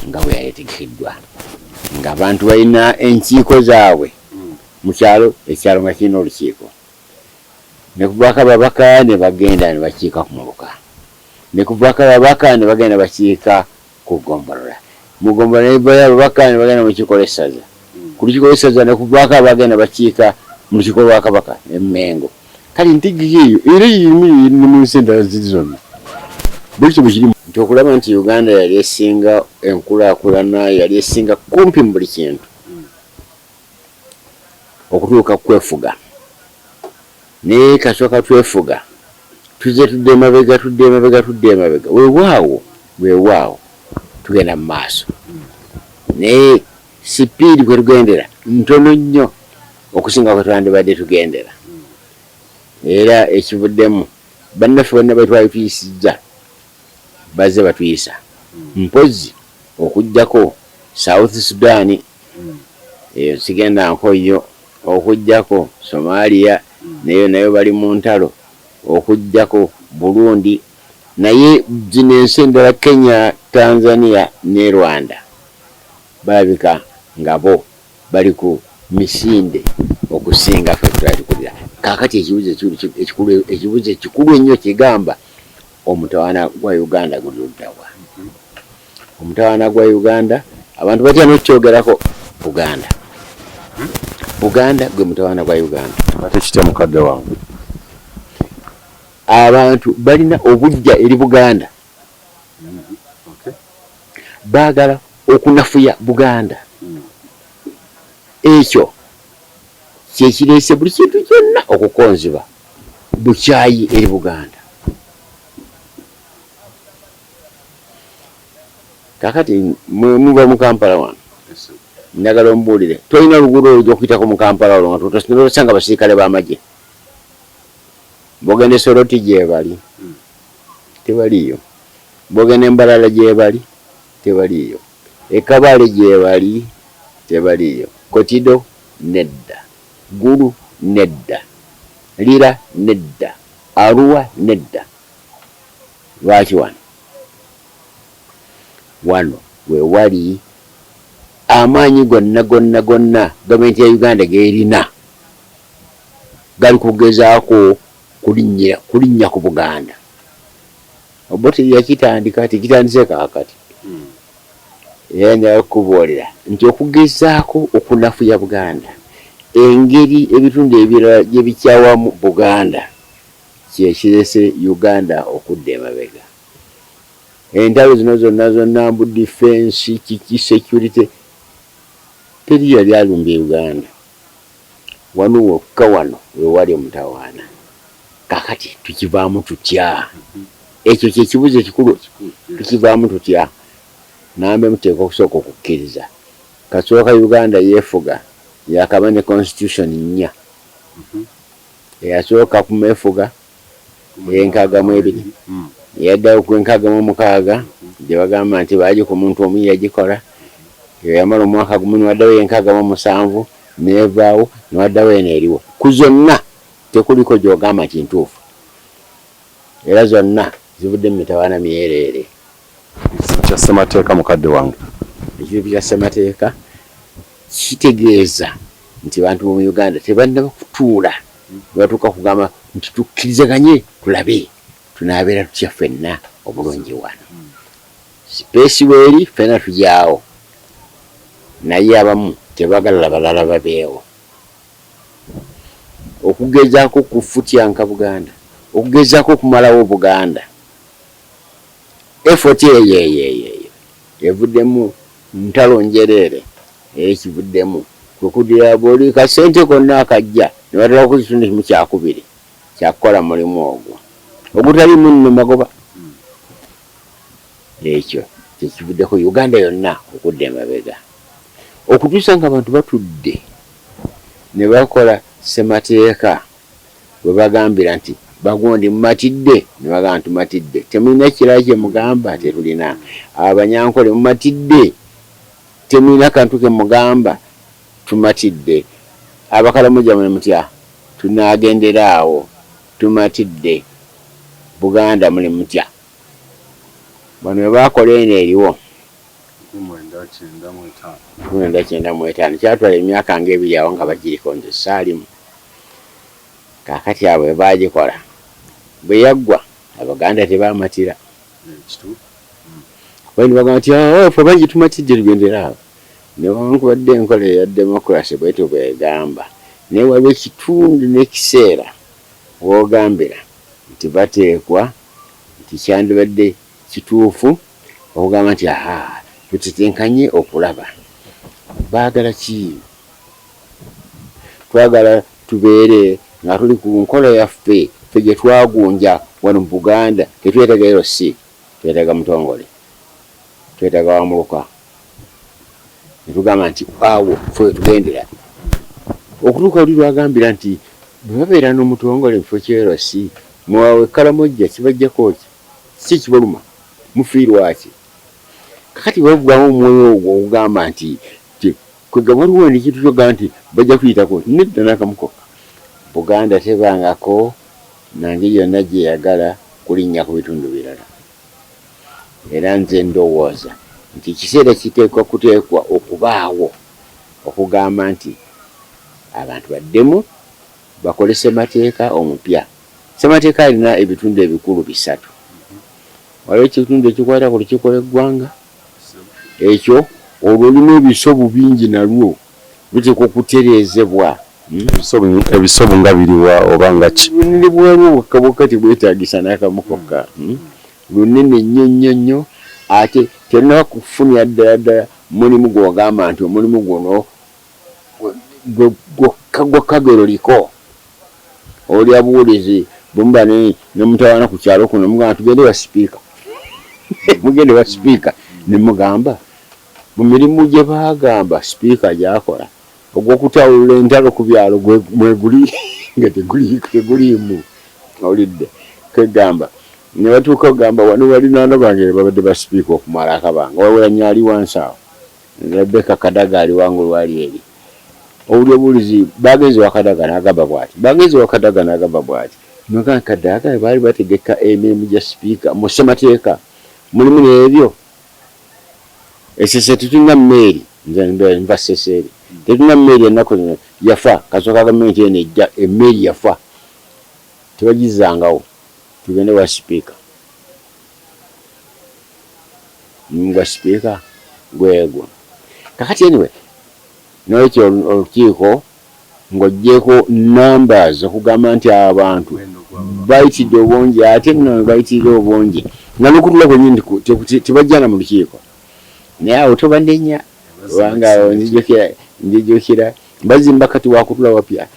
nga bwe yategekeddwa ng'abantu balina enkiiko zaabwe mu kyalo ekyalo nga kirina olukiiko ne ku Bwakabaka ne bagenda ne bakiika ku muluka ne kuvako ababaka ne bagenda bakiika ku ggombolola mu ggombolola ne bayo ababaka ne bagenda mu kikola essaza ku lukikola essaza ne kuvako abagenda bakiika mu lukikola lwa kabaka Emmengo kale ntigigi eyo era yiri mu nsi endala ziri zonna buli kimu kirimu nti okulaba nti Uganda yali esinga enkulaakulana yali esinga kumpi mu buli kintu okutuuka kwefuga naye kasooka twefuga tuze tudde emabega weewaawo tugenda mu maaso naye sipiidi kwe tugendera ntono nnyo okusinga kwe twandibadde tugendera era ekivuddemu bannaffe bonna batwayituyisizza bazze batuyisa mpozi okuggyako South Sudan eyo sigenda nkoyo okuggyako Somalia nayo bali mu ntalo okuggyako Burundi naye zino ensi endala Kenya Tanzania ne Rwanda balabika nga bo bali ku misinde okusinga ffe twatukulira kaakati ekibuzo ekikulu ennyo kigamba omutawaana gwa Uganda guli luddawa omutawaana gwa Uganda abantu batya n'okyogerako Buganda gwe mutawaana gwa Uganda ate kitya mukadde wange abantu balina obujja eri Buganda baagala okunafuya Buganda ekyo kyekireese buli kintu kyonna okukonziba bukyayi eri Buganda kakati muba mu Kampala wano njagala ombuulire tolina luguudo olujja okuyitako mu Kampala olwo nga tosanga abasirikale b'amagye bogenda Soroti gyebali tebaliyo bogenda Mbalala gyebali tebaliyo Ekabale gyebali tebaliyo Kotido nedda Gulu nedda Lira nedda Arua nedda lwaki wano we wali amaanyi gonna gavumenti ya Uganda geerina gali kugezaako kulinnya ku Buganda Obote yakitandika tikitandise kaakati era njagala kukubuulira nti okugezaako okunafuya Buganda engeri ebitundu ebirala gye bikyawamu Buganda kyekirese Uganda okudda emabega entalo zino zonna mbu defense kiki security teri yali alumbye Uganda wano wokka wano we wali omutawaana kakati tukivaamu tutya ekyo kyekibuzo ekikulu tukivaamu tutya nambe muteeka okusooka okukkiriza kasooka Uganda yeefuga yakaba ne constitution nnya eyasooka kumeefuga enkaaga mu ebiri yaddayo ku enkaaga mu mukaaga gye bagamba nti baagi ku muntu omu yagikola yamala omwaka gumu niwaddayo enkaaga mu musanvu neevaawo niwaddayo eneeriwo ku zonna tekuliko gy'ogamba nti ntuufu era zonna zivudde mu mitawaana myereere kya ssemateeka mukadde wange ekibibi kya ssemateeka kitegeeza nti bantu mu Uganda tebannaba kutuula batuuka kugamba nti tukkirizaganye tulabe tunaabeera tutya ffenna obulungi wano sipeesi weeri ffenna tujyawo naye abamu tebagala balala babeewo okugezaako kufutyanka Buganda okugezaako okumalawo Buganda effort eyo evuddemu ntalo njereere ekivuddemu kukudira buli kasente konna akajja ne batala ku kitundu kimu kyakubiri kyakukola mulimu ogwo ogutali munno magoba ekyo kyekivuddeko Uganda yonna okudda emabega okutuusa nga abantu batudde ne bakola ssemateeka bwe bagambira nti bagondi mumatidde ne bagamba nti tumatidde temulina kirala kye mugamba tetulina abanyankole mumatidde temulina kantu ke mugamba tumatidde abakalamuja mwe mutya tunaagendera awo tumatidde Buganda muli mutya bano bwe bakola eno eriwo 1995 kyatwala emyaka ng'ebiri awo nga bagiriko nze saalimu kaakati abo bwe baagikola bwe yaggwa Abaganda tebamatira bali bagamba nti ffe bangi tumatidde tugendera awo newankubadde enkola eya demokrasi bwetyo bwegamba naye waliwo ekitundu n'ekiseera wogambira nti bateekwa nti kyandibadde kituufu okugamba nti tutetenkanye okulaba baagala ki twagala tubeere nga tuli ku nkola yaffe ffe gye twagunja wano mu Buganda tetwetaaga LC twetaaga Mutongole twetaaga Wamuluka netugamba nti awo ffe tugendera okutuuka oli lwagambira nti bwe babeera n'Omutongole mu kifo kya LC mwawe Kalamojja kibajjako ki si kibaluma mufiirwaki kakati wabugwamu omwoyo ogwo ogugamba nti kwega waliwo nekintu kyogamba nti bajja kuyitako nedda n'akamukoka Buganda tebangako nange yonna gyeyagala kulinnya ku bitundu birala era nze ndowooza nti ekiseera kiteekwa kuteekwa okubaawo okugamba nti abantu baddemu bakole ssemateeka omupya ssemateeka alina ebitundu ebikulu 3 waliwo ekitundu ekikwata ku lukiiko lw'eggwanga ekyo olwo olina ebisobo bingi nalwo biteekwa okutereezebwa ebisobo nga biriwa oba nga ki bunene bwalwo bwokka tibwetaagisa n'akamukoka lunene nnyo ate tolina kufunira ddala mulimu gwogamba nti omulimu guno gwokagero liko oli abuwulizi bwemuba nemutawaana ku kyalo kuno mugamba tugende wa sipiika mugende wa sipiika nemugamba mu mirimu gye baagamba sipiika gyakola ogw'okutawulula entalo ku byalo mweguli nga teguliimu olidde kwegamba ne batuuka ogamba wano balinaana bange babadde basipiika okumala akabanga wawula nyaali wansi awo Rebecca Kadaga ali wangu lwali eri owuli obulizi bagenzi wa Kadaga n'agamba bw'ati noga Kadaga baali bategeka emirimu gya sipiika mu ssemateeka mulimu n'ebyo esese tetulina mmeeri nze nva seseeri tetulina mmeeri ennaku zino yafa kasooka gavumenti eno ejja emmeeri yafa tebagizangawo tugende wa sipiika mugwa sipiika gwegwo kakati anyway n'ekyo olukiiko ng'oggyeko numbers okugamba nti abantu bayitidde obungi ate nno bayitidde obungi nga n'okutula kwennyini tebajjana mu lukiiko naye awo tobandenya kubanga nzijukira bazimba kati wakutula wapya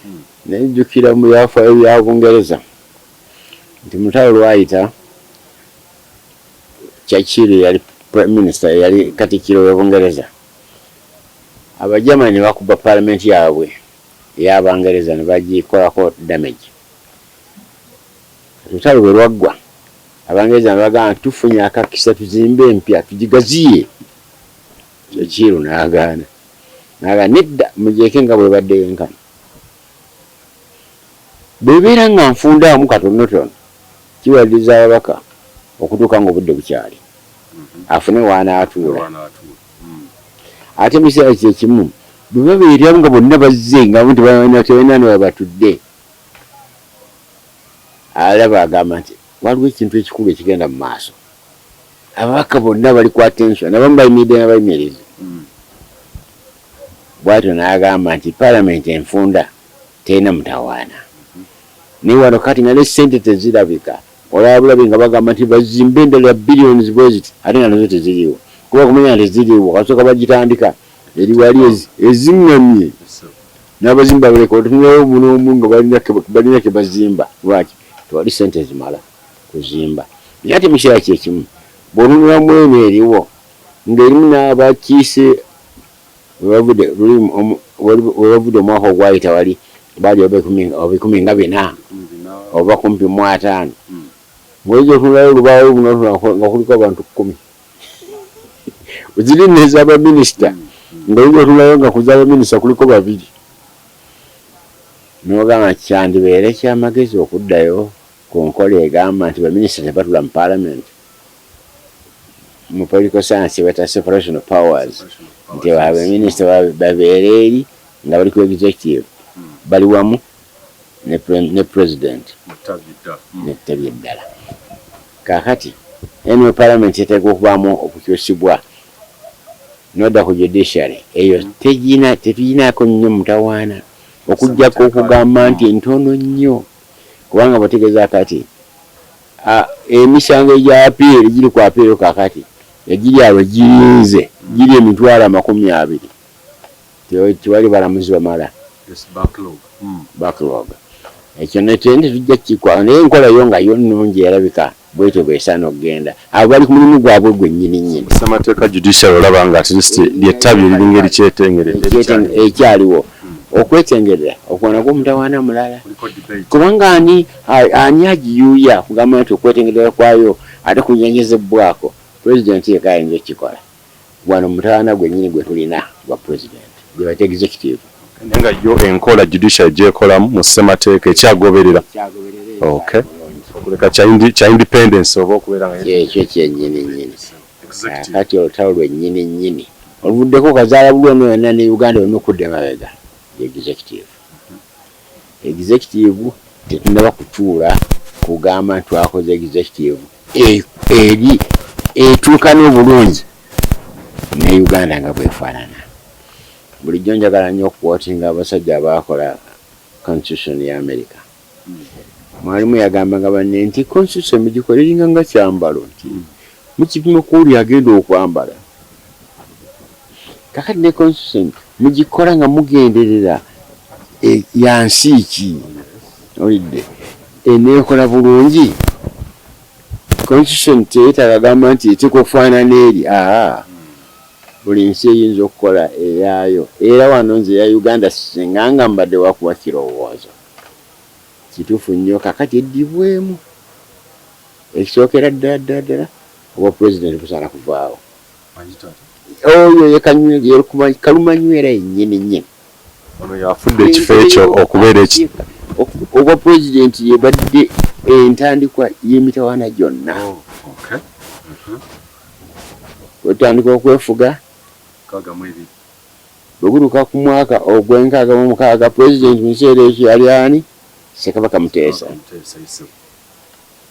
naye njukira mu byafaayo bya Bungereza nti mutalo lwayita Churchill yali prime minister yali katikiro wa Bungereza Abajamani bakuba parliament yaabwe ey'Abangereza ne bagikolako damage lutalo bwe lwaggwa Abangereza ne bagamba tufunye akakisa tuzimbe empya tugigaziye Churchill n'agaana nedda mugyeke nga bwe badde yenkana bebeera nga nfundaamu katonotono kiwaliriza ababaka okutuuka ng'obudde bukyali afune waanaatuula ate mu kiseera kyekimu bwe babeera nga bonna bazze nga tebalina ne webatudde alaba agamba nti waliwo ekintu ekikulu ekigenda mu maaso ababaka bonna bali ku attention abamu bayimiridde n'abayimiriza bwatyo n'agamba nti palamenti enfunda terina mutawaana naye wano kati nga ne ssente tezirabika olaba bulabi nga bagamba nti bazimbe endala billions bweziti ate nga nazo teziriiwo kuba kumanya nti teziriiwo kasooka bagitandika eri wali eziŋŋamye n'abazimba baleka otunulawo omunoomu nga balina ke bazimba lwaki tewali ssente zimala kuzimba naye ate mu kiseera kyekimu bw'otunulamu eno eriwo ng'erimu n'abakiise webavudde omwaka ogwayita wali baali oba 14 oba 15 ng'oyinza otunulayo olubaawo nga kuliko abantu 10 ziri n'ez'abaminisita ng'oyinza otunulayo nga ku z'abaminisita kuliko 2 n'ogamba kyandibeere kyamagezi okuddayo ku nkola egamba nti baminisita tebatula mu paalamenti mu political science bata separation of powers nti abaminisita babeere eri nga bali ku executive bali wamu ne president nettabye eddala kakati eno parliament eteekwa okubaamu okukyusibwa nodda ku judiciary eyo tetuyinaako nnyo mutawaana okujjako okugamba nti ntono nnyo kubanga bategeeza kati emisango egya apiiri giri ku apiiri kakati egiri awo girinze giri 20,000 tewali balamuzi bamala backlog ekyo netende tujja kikwa naye enkola yo nga yo nnungi erabika bwetyo bwesaana okugenda abo bali ku mulimu gwabwe gwennyini nnyini ssemateeka judicial olaba nga at least lyettabye eriringa ekyaliwo okwetengerera okuwona gw'omutawaana mulala kubanga ani agiyuuya kugamba nti okwetengerera kwayo ate kunyenyezebwako pulezidenti yeka ayinza okukikola wano mutawaana gwennyini gwe tulina gwa pulezidenti gwe executive nga yo enkola judicial gyekolamu mu ssemateeka ekyagoberera okay okuleka kya independence oba okubeera nga ekyo kyennyini nnyini kati olutalo lwennyini nnyini oluvuddeko kazaala bulweno yonna ne Uganda yonna okudda emabega executive tetunaba kutuula kugamba twakoze executive eri etuuka n'obulungi ne Uganda nga bwefaanana bulijjo njagala nnyo okukwotinga abasajja abaakola constitution ya America mwalimu yagambanga banne nti constitution mugikoleringa nga kyambalo nti mukipima kuwuli agenda okwambala kakati ne constitution mugikola nga mugenderera yansi ki olidde eneekola bulungi constitution teetagagamba nti eteeka okufaanana eri buli nsi eyinza okukola eyaayo era wano nze ya Uganda singanga mbadde wakuwa kirowoozo kituufu nnyo kakati eddibwemu ekisookera ddala oba pulezidenti busaana kuvaawo oyo yekanywera kalumanywera yennyini nnyini ono yafudde ekifo ekyo okubeera oba pulezidenti yebadde entandikwa y'emitawaana gyonna otandika okwefuga bwegutuuka ku mwaka ogw'66 pulezidenti mu kiseera ekyo yali ani Ssekabaka Muteesa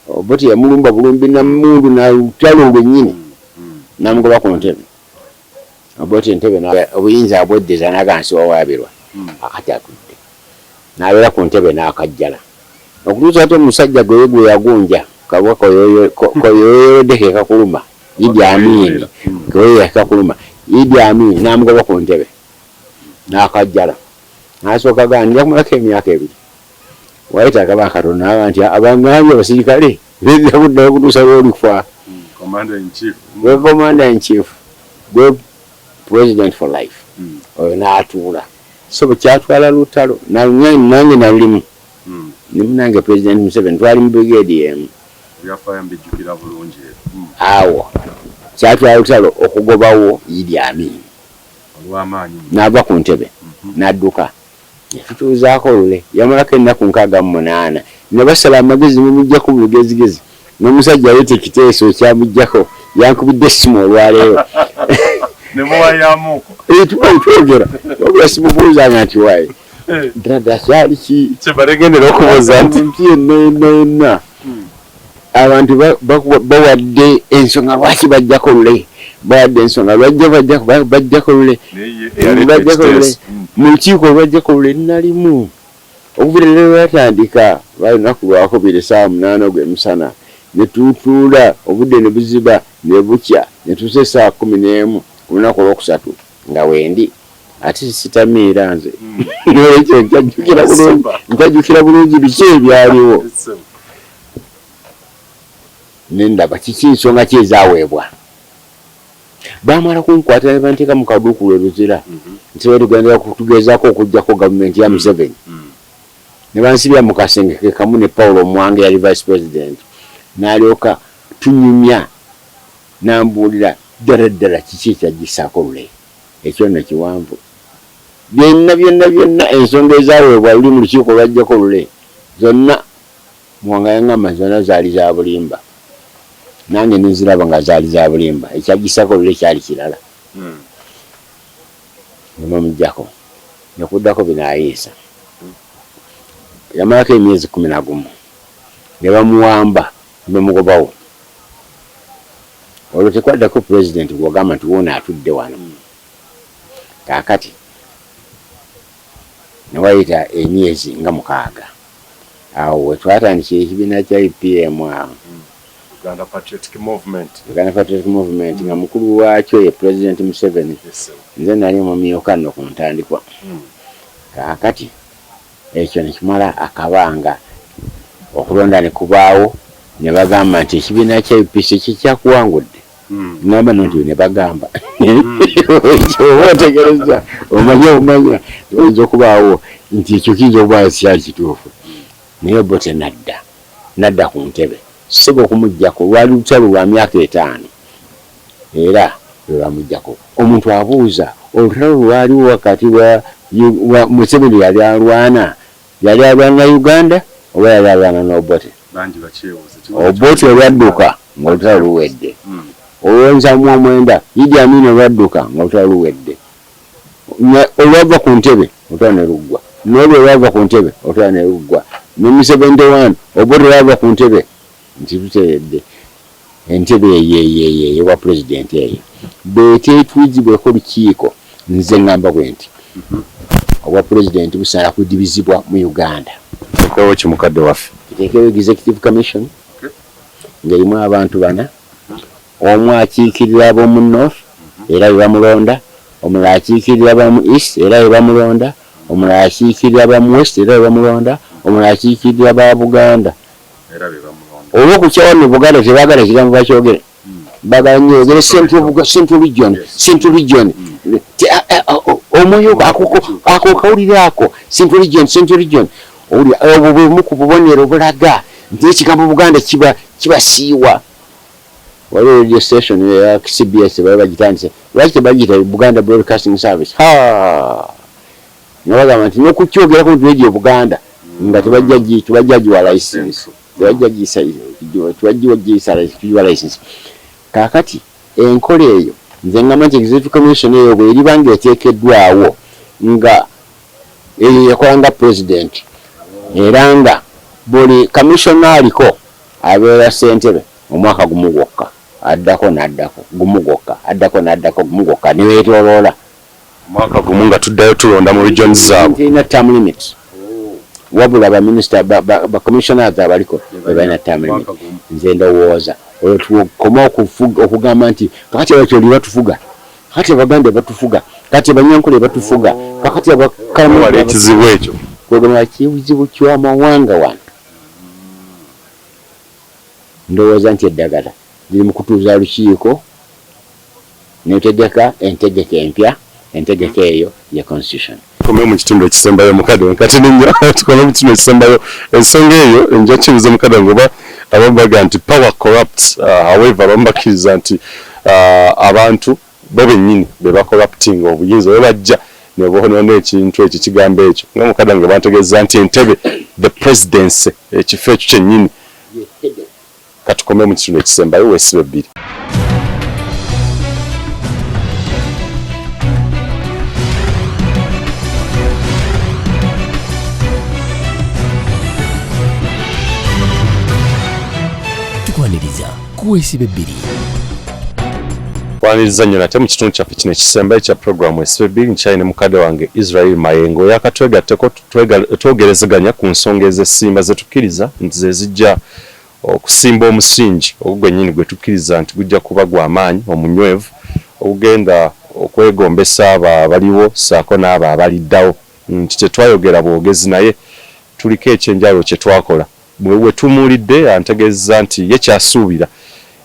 oba teyamulumba bulumbi namundu nalutalo lwennyini namugoba ku ntebe oba ti entebe obuyinza abweddeza nagansi wawaabirwa akati atudde n'abeera ku ntebe n'akajjala okutuusa ate omusajja gwe yagunja kabaka koyoyodde kakuluma Idi Amin gwe kakuluma Idi Amin n'amugoba ku ntebe n'akajjala n'asooka gandi yakumulako emyaka 2 waita akaba Katonda n'aba nti abangambye abasirikale beza kuddayo kutuusa lw'olikufa commander in chief gwe president for life oyo n'atuula so bwekyatwala lutalo nange nalulimu nange president Museveni twali mu brigade emu awo kyatwala lutalo okugobawo Idi Amin n'ava ku ntebe n'adduka tutuuzaako lule yamalako ennaku 68 ne basala amagezi mumuggyako bulugezigezi n'omusajja ayita ekiteeso kyamuggyako yankubidde essimu olwaleero twogera wabula simubuuzanga nti wayi dada kyali kyebaregendera okubuuza nti yenna abantu bawadde ensonga lwaki bajjako lule bawadde ensonga bajjako lule mu lukiiko lwajjako lule nalimu okuvira lero lwatandika lunaku lwakubiri 8 ogw'emisana ne tutuula obudde ne buziba ne bukya ne tuusa 11 ku lunaku olwokusatu nga wendi ate sitamiira nze nolwekyo nkajjukira bulungi biki ebyaliwo nendaba kiki nsonga ki ezaaweebwa baamala kunkwata ne banteeka mu kaduuku lwe luzira nti tugendera kutugezaako okuggyako gavumenti ya Museveni ne bansibya mu kasenge ke kamu ne Paulo Mwange yali vice president n'alyoka tunyumya n'ambuulira ddala kiki ekyagisaako lule ekyo nno kiwanvu byonna ensonga ezaaweebwa luli mu lukiiko lwajjako lule zonna Mwanga yangamba zonna zaali za bulimba nange nenziraba nga zaali za bulimba ekyagisaako lule kyali kirala nemamujjako nekuddako binaayiisa yamalako emyezi 11 ne bamuwamba ne bamugobawo olwo tekwaddako president gwogamba nti wona atudde wano kaakati newayita emyezi nga 6 awo wetwatandikira ekibiina kya UPM awo Uganda Patriotic Movement nga mukulu wakyo ye President Museveni nze nali mumyuka nno ku ntandikwa kaakati ekyo nekimala akabanga okulonda ne kubaawo ne bagamba nti ekibiina kya UPC kikyakuwangudde ngamba nti ne bagamba ekyo otegereza omanya oyinza okubaawo nti ekyo kiyinza okuba kyali kituufu naye Obote nadda ku ntebe sebo okumuggyako lwali lutalo lwa myaka 5 era lwamuggyako omuntu abuuza olutalo lwaliwo wakati wa Museveni yali alwana Uganda oba yali alwana n'Obote Obote olwadduka ng'olutalo luwedde olw'ensamu omwenda Idi Amin olwadduka ng'olutalo luwedde olwava ku ntebe olutalo ne luggwa n'olwo olwava ku ntebe olutalo ne luggwa ne Museveni Obote olwava ku ntebe nti tuteredde entebe ye wa president eyo beteetwizibweko lukiiko nze ngamba bwe nti obwa president busala kudibizibwa mu Uganda ekwewo kimukadde waffe kiteekewo executive commission ng'erimu abantu 4 omu akiikirira ab'omu north era bebamulonda omulala akiikirira ab'omu east era bebamulonda omulala akiikirira ab'omu west era bebamulonda omulala akiikirira aba Buganda olw'okukyawa ne Buganda tebaagala ekigambo bakyogere baganyogere central region omwoyo ako kawulire ako central region obwo bwemu ku bubonero bulaga nti ekigambo Buganda kibasiiwa waliwo radio station ya CBS bali bagitandise lwaki tebagiyita Buganda Broadcasting Service nabagamba nti n'okukyogerako nti radio Buganda nga tebajja giwa license license kakati enkola eyo nze ngamba nti executive commission eyo bwe eribanga eteekeddwawo nga eyo yakolanga president era nga buli commissioner aliko abeera ssentebe omwaka gumu gwokka addako neweetooloola omwaka gumu nga tuddayo tulonda mu regions zaabwe terina term limit wabula baminister commissioners abaliko bebalina term limit nze ndowooza olwo tukoma okugamba nti kakati abakyoli batufuga kakati Abaganda batufuga kakati Abanyankole batufuga kakati wali ekizibu ekyo kwegamba kizibu ky'amawanga wano ndowooza nti eddagala liri mu kutuuza lukiiko netegeka entegeka empya entegeka eyo ya constitution tukomeye mu kitundu ekisembayo mukadde kati ninyo tukomeye mu kitundu ekisembayo ensonga eyo enja kibuze mukadde ngoba ababaga nti power corrupts however bamubakkiriza nti abantu bo bennyini be bacorrupting obuyinza we bajja ne boonona ekintu ekyo kigambo ekyo nga mukadde nga bantegeeza nti entebe the presidency ekifo ekyo kyennyini katukomeye mu kitundu ekisembayo weesibe 2 kuwesibe 2 kwaniriza nnyo nate mu kitundu kyaffe kino ekisembayo kya programu esibe 2 nkyali ne mukadde wange Israel Mayengo yakatwegatteko twogerezeganya ku nsonga ez'essimba zetukkiriza nti ze zijja okusimba omusingi ogwennyini gwe tukkiriza nti gujja kuba gw'amaanyi omunywevu ogenda okwegombesa abo abaliwo saako n'abo abaliddawo nti tetwayogera bwogezi naye tuliko ekyenjalo kye twakola bwe tumuulidde antegeeza nti ye kyasuubira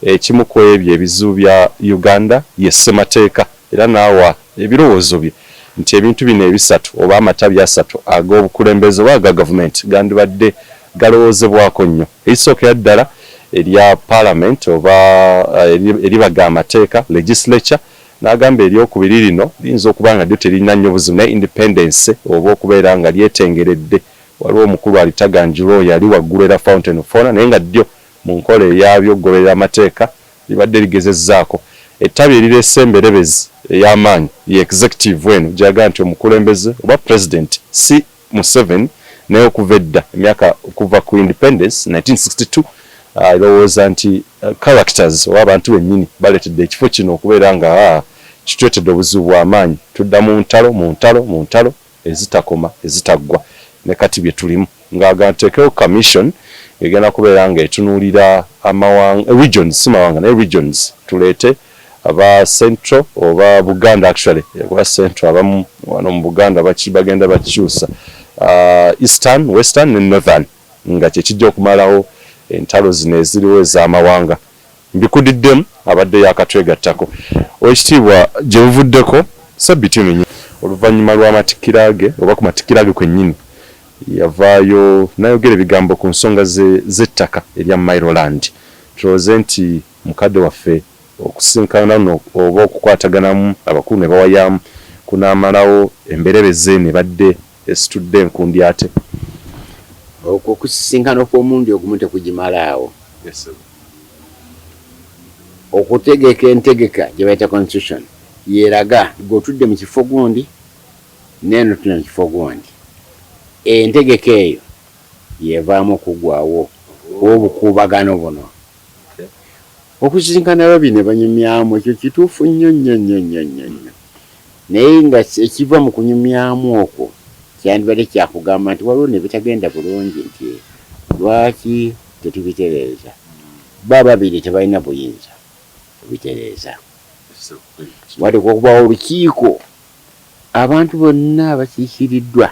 ekimu ku ebyo ebizibu bya Uganda ye ssemateeka era naawa ebirowoozo bye nti ebintu bino ebisatu oba amatabi 3 ag'obukulembeze oba aga gavumenti gandibadde galowoozebwako nnyo erisookera ddala erya parliament oba eribaga amateeka legislature n'agamba eryokubiri lino liyinza okuba nga lyo teririna nnyo buzibu naye independence oba okubeera nga lyetengeredde waliwo omukulu alitaganjirwa yali waggulu era fountain of Fauna naye nga ddyo mu nkola eyabyo okugoberera amateeka libadde ligezezzaako ettabi erireese emberebezi ey'amaanyi ye executive eno gyaga nti omukulembeze oba president si Museveni naye okuva edda emyaka okuva ku independence 1962 alowooza nti characters oba abantu bennyini baleetedde ekifo kino okubeera nga kitwetedde obuzibu bw'amaanyi tudda mu ntalo ezitakoma ezitaggwa ne kati bye tulimu ng'aganteekewo commission egenda kubeera nga etunuulira amawanga regions si mawanga naye regions tuleete aba central oba Buganda actually aba central abamu wano mu Buganda bagenda bakyusa eastern western ne northern nga kyekijja okumalawo entalo zino eziriwo ez'amawanga mbikudiddemu abadde yakatwegattako ekitiibwa gye buvuddeko sabbiti eno oluvannyuma lw'amatikkira ge oba ku matikkira ge kwennyini yavaayo nayogera ebigambo ku nsonga z'ettaka erya Mailoland tulowooze nti mukadde waffe okusinkana no oba okukwataganamu abakulu ne bawayamu kunaamalawo emberebeze ne badde esitudde enkundi ate okusisinkana kw'omundi ogumu tekugimalaawo okutegeka entegeka gye bayita constitution yeeraga gweotudde mu kifo gundi neeno tuna mu kifo gundi entegeka eyo yevaamu okuggwaawo obukuubagano buno okusisinkana babi ne banyumyamu ekyo kituufu nnyo naye nga ekiva mu kunyumyamu okwo kyandibadde kyakugamba nti waliwo ne bitagenda bulungi nti lwaki tetubitereeza babiri tebalina buyinza kubitereeza wadde kubawo olukiiko abantu bonna abakiikiriddwa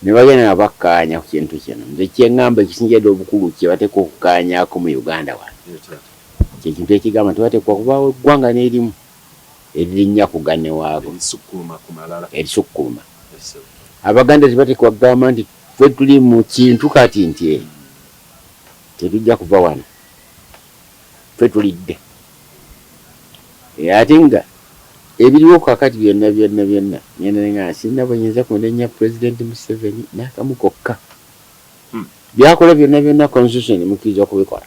ne bagenda nga bakkaanya ku kintu kino nze kyeŋŋamba ekisingadde obukulu kye bateeka okukkaanyaako mu Uganda wano kyekintu ekigamba nti bateekwa kubaawo eggwanga n'erimu eririnnya kugannewaabo erisukkuluma Abaganda tebateekwa kugamba nti ffe tuli mu kintu kati nti tetujja kuva wano ffe tulidde ate nga ebiriwo kakati byonna nyenanga sirina bwenyinza kunenya President Museveni n'akamu kokka byakola byonna constitution mukkiriza okubikola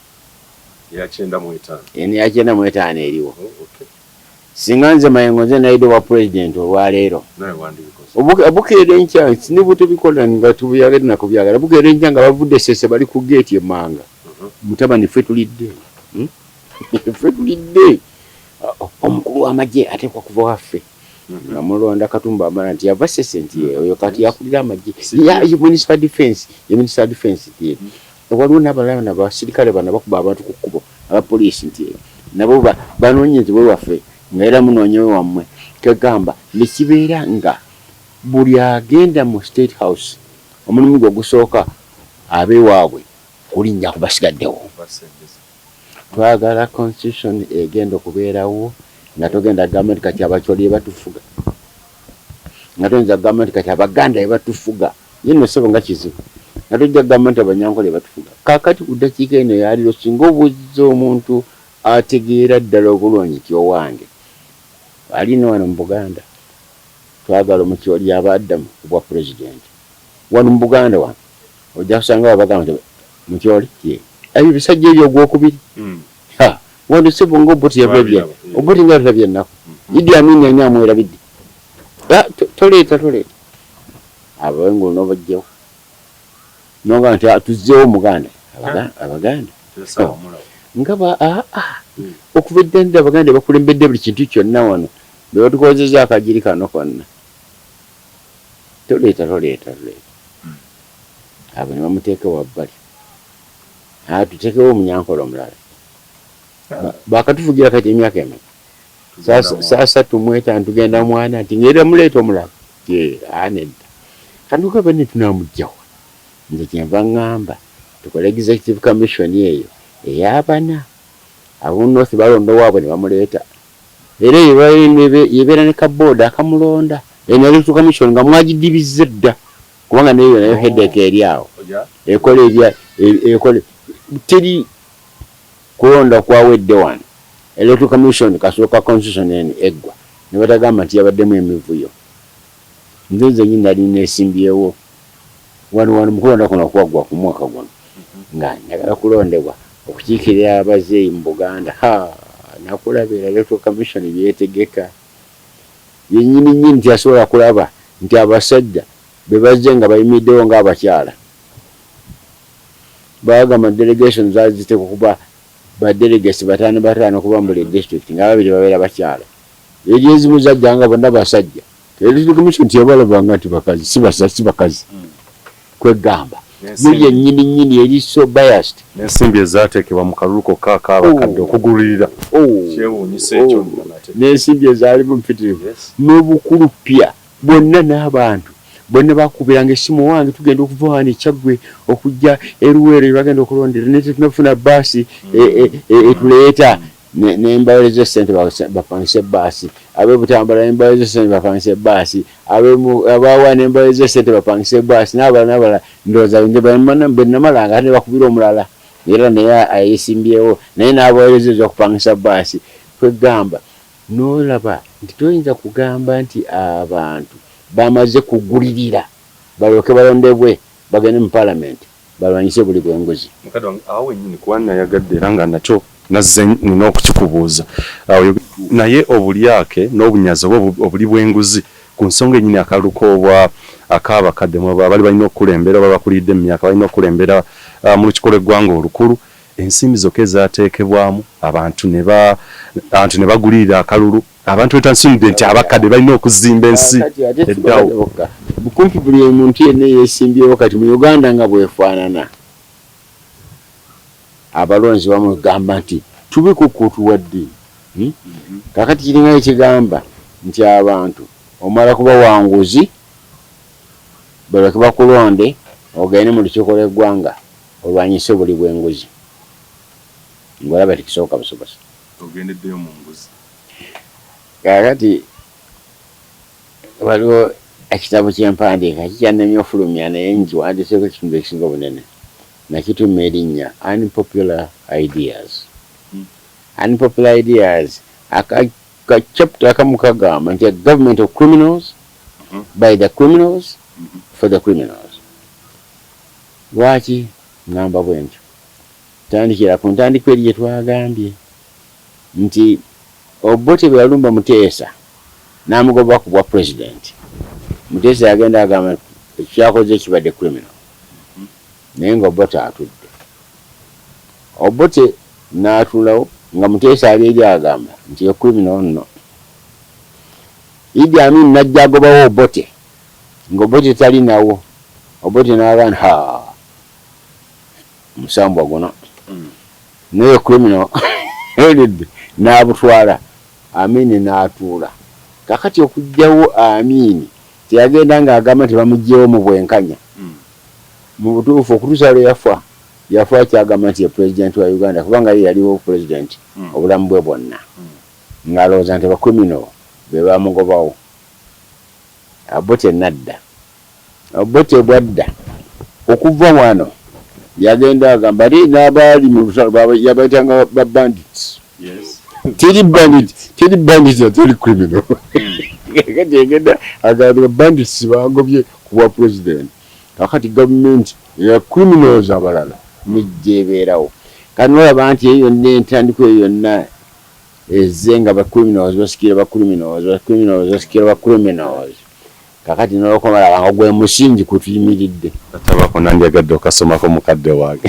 yakyenda mu etaano eriwo singa nze Mayengo nze nayidde wa president olwaleero obukeera enkya sinibu tubikola nga tubuyagala nakubyagala bukeera enkya nga bavudde sese bali ku geeti emmanga mutabani ffe tulidde omukulu w'amagye ateekwa kuva waffe nga mulonda Katumba amala nti yava sese nti oyo kati yakulira amagye municipal defense nti waliwo n'abalala basirikale bano bakuba abantu ku kkubo abapoliisi nti nabo banoonyezebwe waffe nga era munoonyewe wammwe kegamba nekibeera nga buli agenda mu State House omulimu gwe gusooka abeewaabwe kulinnya kubasigaddewo twagala constitution egenda okubeerawo nga togenda gavumenti kati abakyoli batufuga nga toyinza gavumenti kati Abaganda ebatufuga yeno sebo nga kizibu nga tojja gavumenti Abanyankole ebatufuga kakati ku ddakiika eno yaliro singa obuuziza omuntu ategeera ddala obulungi ti owange alina wano mu Buganda twagala omukyoli abaddamu obwa president wano mu Buganda wano ojja kusanga babagamba nti mukyoli ebyo bisajja ebyo ogwokubiri wano sebo nga Obote yababya Obote nga atabya ennaku Idi Amin yali amwerabidde toleeta abawengo n'obajjawo nonga nti tuzzeewo Muganda Abaganda nga okuva eddanda Abaganda bakulembedde buli kintu kyonna wano bebatukozeza akajiri kano konna toleeta abo ne bamuteeka wabbali tuteekewo Omunyankole omulala bakatufugira kati emyaka emeka saa tumweta tugenda mwana nti ngera muleeta omulala nedda kantuka benne tunamugjawa nze kyenva ŋŋamba tukole executive commission eyo ey'abana ab'North balonda waabwe ne bamuleeta era yebeera ne kabooda akamulonda eneelectoral commission nga mwagidibizza dda kubanga nayo headache eri awo ekole teri kulonda kwawedde wano electoral commission kasooka constitution eni eggwa ne batagamba nti yabaddemu emivuyo nze nyini nali neesimbyewo wano mukulonda kuno kwaggwa ku mwaka guno nga njagala kulondebwa okukiikirira abazeeyi mu Buganda nakulabira electoral commission byetegeka yennyini nti asobola kulaba nti abasajja be bazze nga bayimiddewo ng'abakyala bagamba delegation zaziteekwa kuba badelegates bataano kuba mbuli district nga babiri babeera bakyala eri ezimu zajjanga bonna basajja electoral commission teyabalabanga nti bakazi si bakazi kwegamba ye nnyini eri so biased n'ensimbi ezaateekebwa mu kalulu kokka ak'abakadde okugulirira kyewuunyisa ekyo n'ensimbi ezaalimu mpitirivu n'obukulupya bonna n'abantu bonna bakubiranga essimu wange tugenda okuva wano ekyagwe okujja eruwere bagenda okulondera netunafuna baasi etuleeta nembawereza sente bapangisa ebaasi abebutambala nembawereza sente bapangisa ebaasi abawa nembawereza sente bapangisa ebaasi n'abalala ndowooza benamalanga ate nebakubira omulala era naye ayesimbyewo naye n'abawereza okupangisa baasi kwegamba n'olaba nti toyinza kugamba nti abantu bamaze kugulirira balyoke balondebwe bagende mu palamenti balwanyise buli bwenguzi awo wenyini kuba nayagadde era nga nakyo nazze nina okukikubuuza naye obulyake n'obunyazi oba obuli bw'enguzi ku nsonga ennyini akalulu koobwa ak'abakadde bali balina okukulembera oba bakulidde mu myaka balina okukulembera mu lukiiko lw'eggwanga olukulu ensimbi zokka ezaateekebwamu abantu ne bagulirira akalulu abantu betansumidde nti abakadde balina okuzimba ensi eddawo bukumpi buli omuntu yenna yeesimbyewo kati mu Uganda nga bwefaanana abalonzi bamugamba nti tubikukutuwadde kakati kiringa ekigamba nti abantu omala kuba wanguzi balyoke bakulonde ogende mu lukiiko lw'eggwanga olwanyise buli bw'enguzi ng'olaba tikisooka busobozi ogendeddeyo mu nguzi kakati waliwo ekitabo ky'empandiika kikyannemye ofulumya naye nkiwandiseeko ekitundu ekisinga obunene nakituma erinnya unpopular ideas unpopular ideas akachapter akamu kagamba nti a government of criminals by the criminals for the criminals lwaki ngamba bwentyo tandikira ku ntandikwa eri gye twagambye nti Obote bwe yalumba Muteesa n'amugoba ku bwa president Muteesa yagenda agamba ekyakoze kibadde criminal naye nga Obote atudde Obote n'atuulawo nga Muteesa ali eri agamba nti yo criminal nno Idi Amin n'ajja agobawo Obote nga Obote tali nawo Obote n'agamba musambwa guno naye criminal n'abutwala Amini n'atuula kakati okujjawo Amini teyagenda ng'agamba nti bamugjewo mu bwenkanya mu butuufu okutuusa lwe yafa kyagamba nti ye pulezidenti wa Uganda kubanga ye yaliwo pulezidenti obulamu bwe bwonna ng'alowooza nti bakrimino be bamugobawo Obote nadda Obote bwadda okuva wano yagenda agamba ali n'abaali mu lusalo yabayitanga ba bandits teri bandits atali criminal kati yagenda agamba bandits bagobye ku bwa president kakati government ya criminals abalala mijje ebeerawo kati nolaba nti eyo yonna entandikwa eyo yonna ezenga ba criminals basikira ba criminals kakati n'okomala nga gwe musingi kutuyimiridde atabako nandyagadde okasomako mukadde wange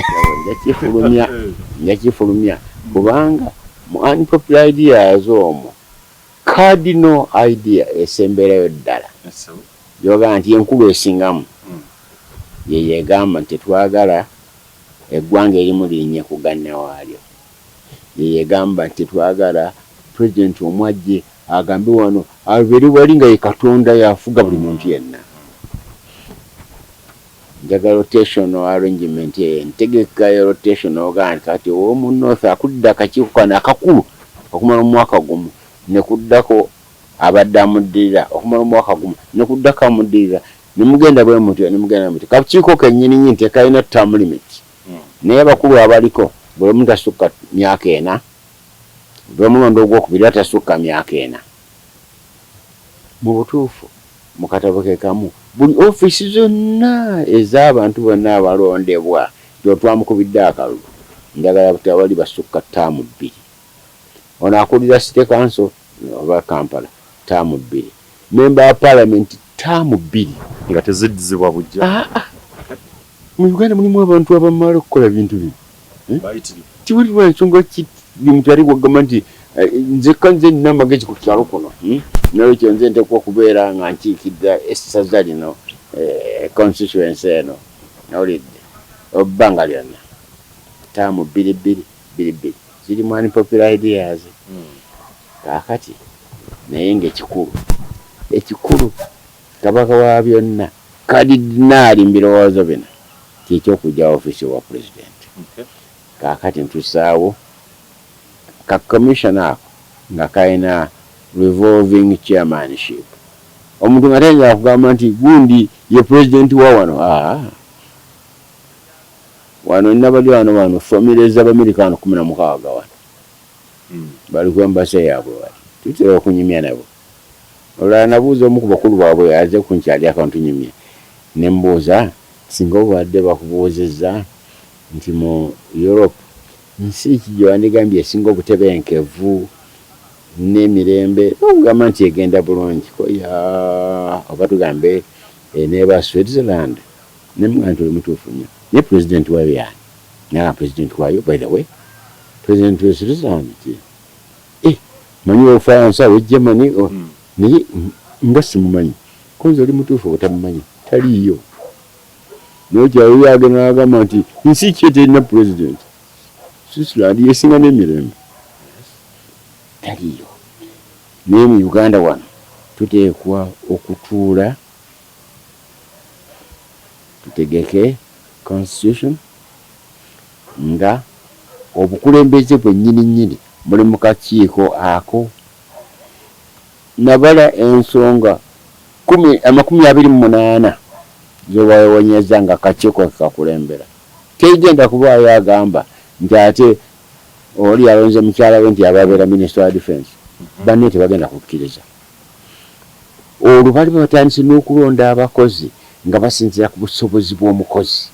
njakifulumya kubanga mu unpopular ideas omwo cardinal idea esemberayo ddala yoga nti enkulu esingamu yeyegamba nti tetwagala eggwanga erimu linnye kuganna waalyo yeyegamba nti tetwagala president omwajje agambe wano abeere wali nga ye Katonda yafuga buli muntu yenna njaga rotational arrangement entegeka ya rotation ogandi kati omu north akudda akakiiko kano akakulu okumala omwaka gumu nekuddako abadde amuddirira okumala omwaka gumu nekuddako amuddirira nemugenda bwe muti kakiiko kennyini nti tekalina term limit naye abakulu abaliko buli omu tasukka myaka 4 buli omulundi ogwokubiri atasukka myaka 4 mu butuufu mu katabo ke kamu buli ofiisi zonna ez'abantu bonna abalondebwa gyotwamukubidde akalulu njagala butawali basukka ttaamu 2 ono akulira city council oba Kampala ttaamu 2 member wa parliament ttaamu 2 nga teziddizibwa bujja mu Uganda mulimu abantu abamala okukola bintu bino tiwulirwa ensonga ki mutali gwagamba nti nzekka nze nina amagezi ku kyalo kuno nolwekyo nze ntekwa okubeera nga nkiikidde essaza lino constituency eno nolidde obbanga lyonna taamu 2 zirimu unpopular ideas kaakati naye ng'ekikulu kabaka wa byonna kadidinaali mbirowoozo bino kyekyokujja ofisi wa president. Kaakati ntusaawo ka commission ako nga kalina revolving chairmanship. Omuntu nga tayinza kugamba nti gundi ye president wa wano. Wano nabali wano famire z'Abamerikano 16 wano bali ku embasi yaabwe wali tutera okunyumya nabo. Olwala nabuuza omu ku bakulu baabwe aze kunkyali akantunyumya ne mbuuza singa obadde bakubuuzizza nti mu Europe nsi ki gye wandigambye esinga obutebenkevu n'emirembe ogamba nti egenda bulungi oba tugambe neeba Switzerland nemugamba nti oli mutuufu nnyo naye president wayo yani naye president wayo by the way president wa Switzerland manyi Obufaransa we Germany naye nga simumanyi konza oli mutuufu obutamumanyi taliiyo nokyayo yagenda nagamba nti nsi ki eterina president Switzerland yesinga n'emirembe taliiyo. Naye mu Uganda wano tuteekwa okutuula tutegeke constitution nga obukulembeze bwennyini buli mu kakiiko ako. Nabala ensonga 28 z'obwawonyeza nga kakiiko kakulembera tegenda kubaayo agamba nti ate oli alonze mukyala we nti ababeera Minister wa Defense banne tebagenda kukkiriza. Olwo bali batandise n'okulonda abakozi nga basinzira ku busobozi bw'omukozi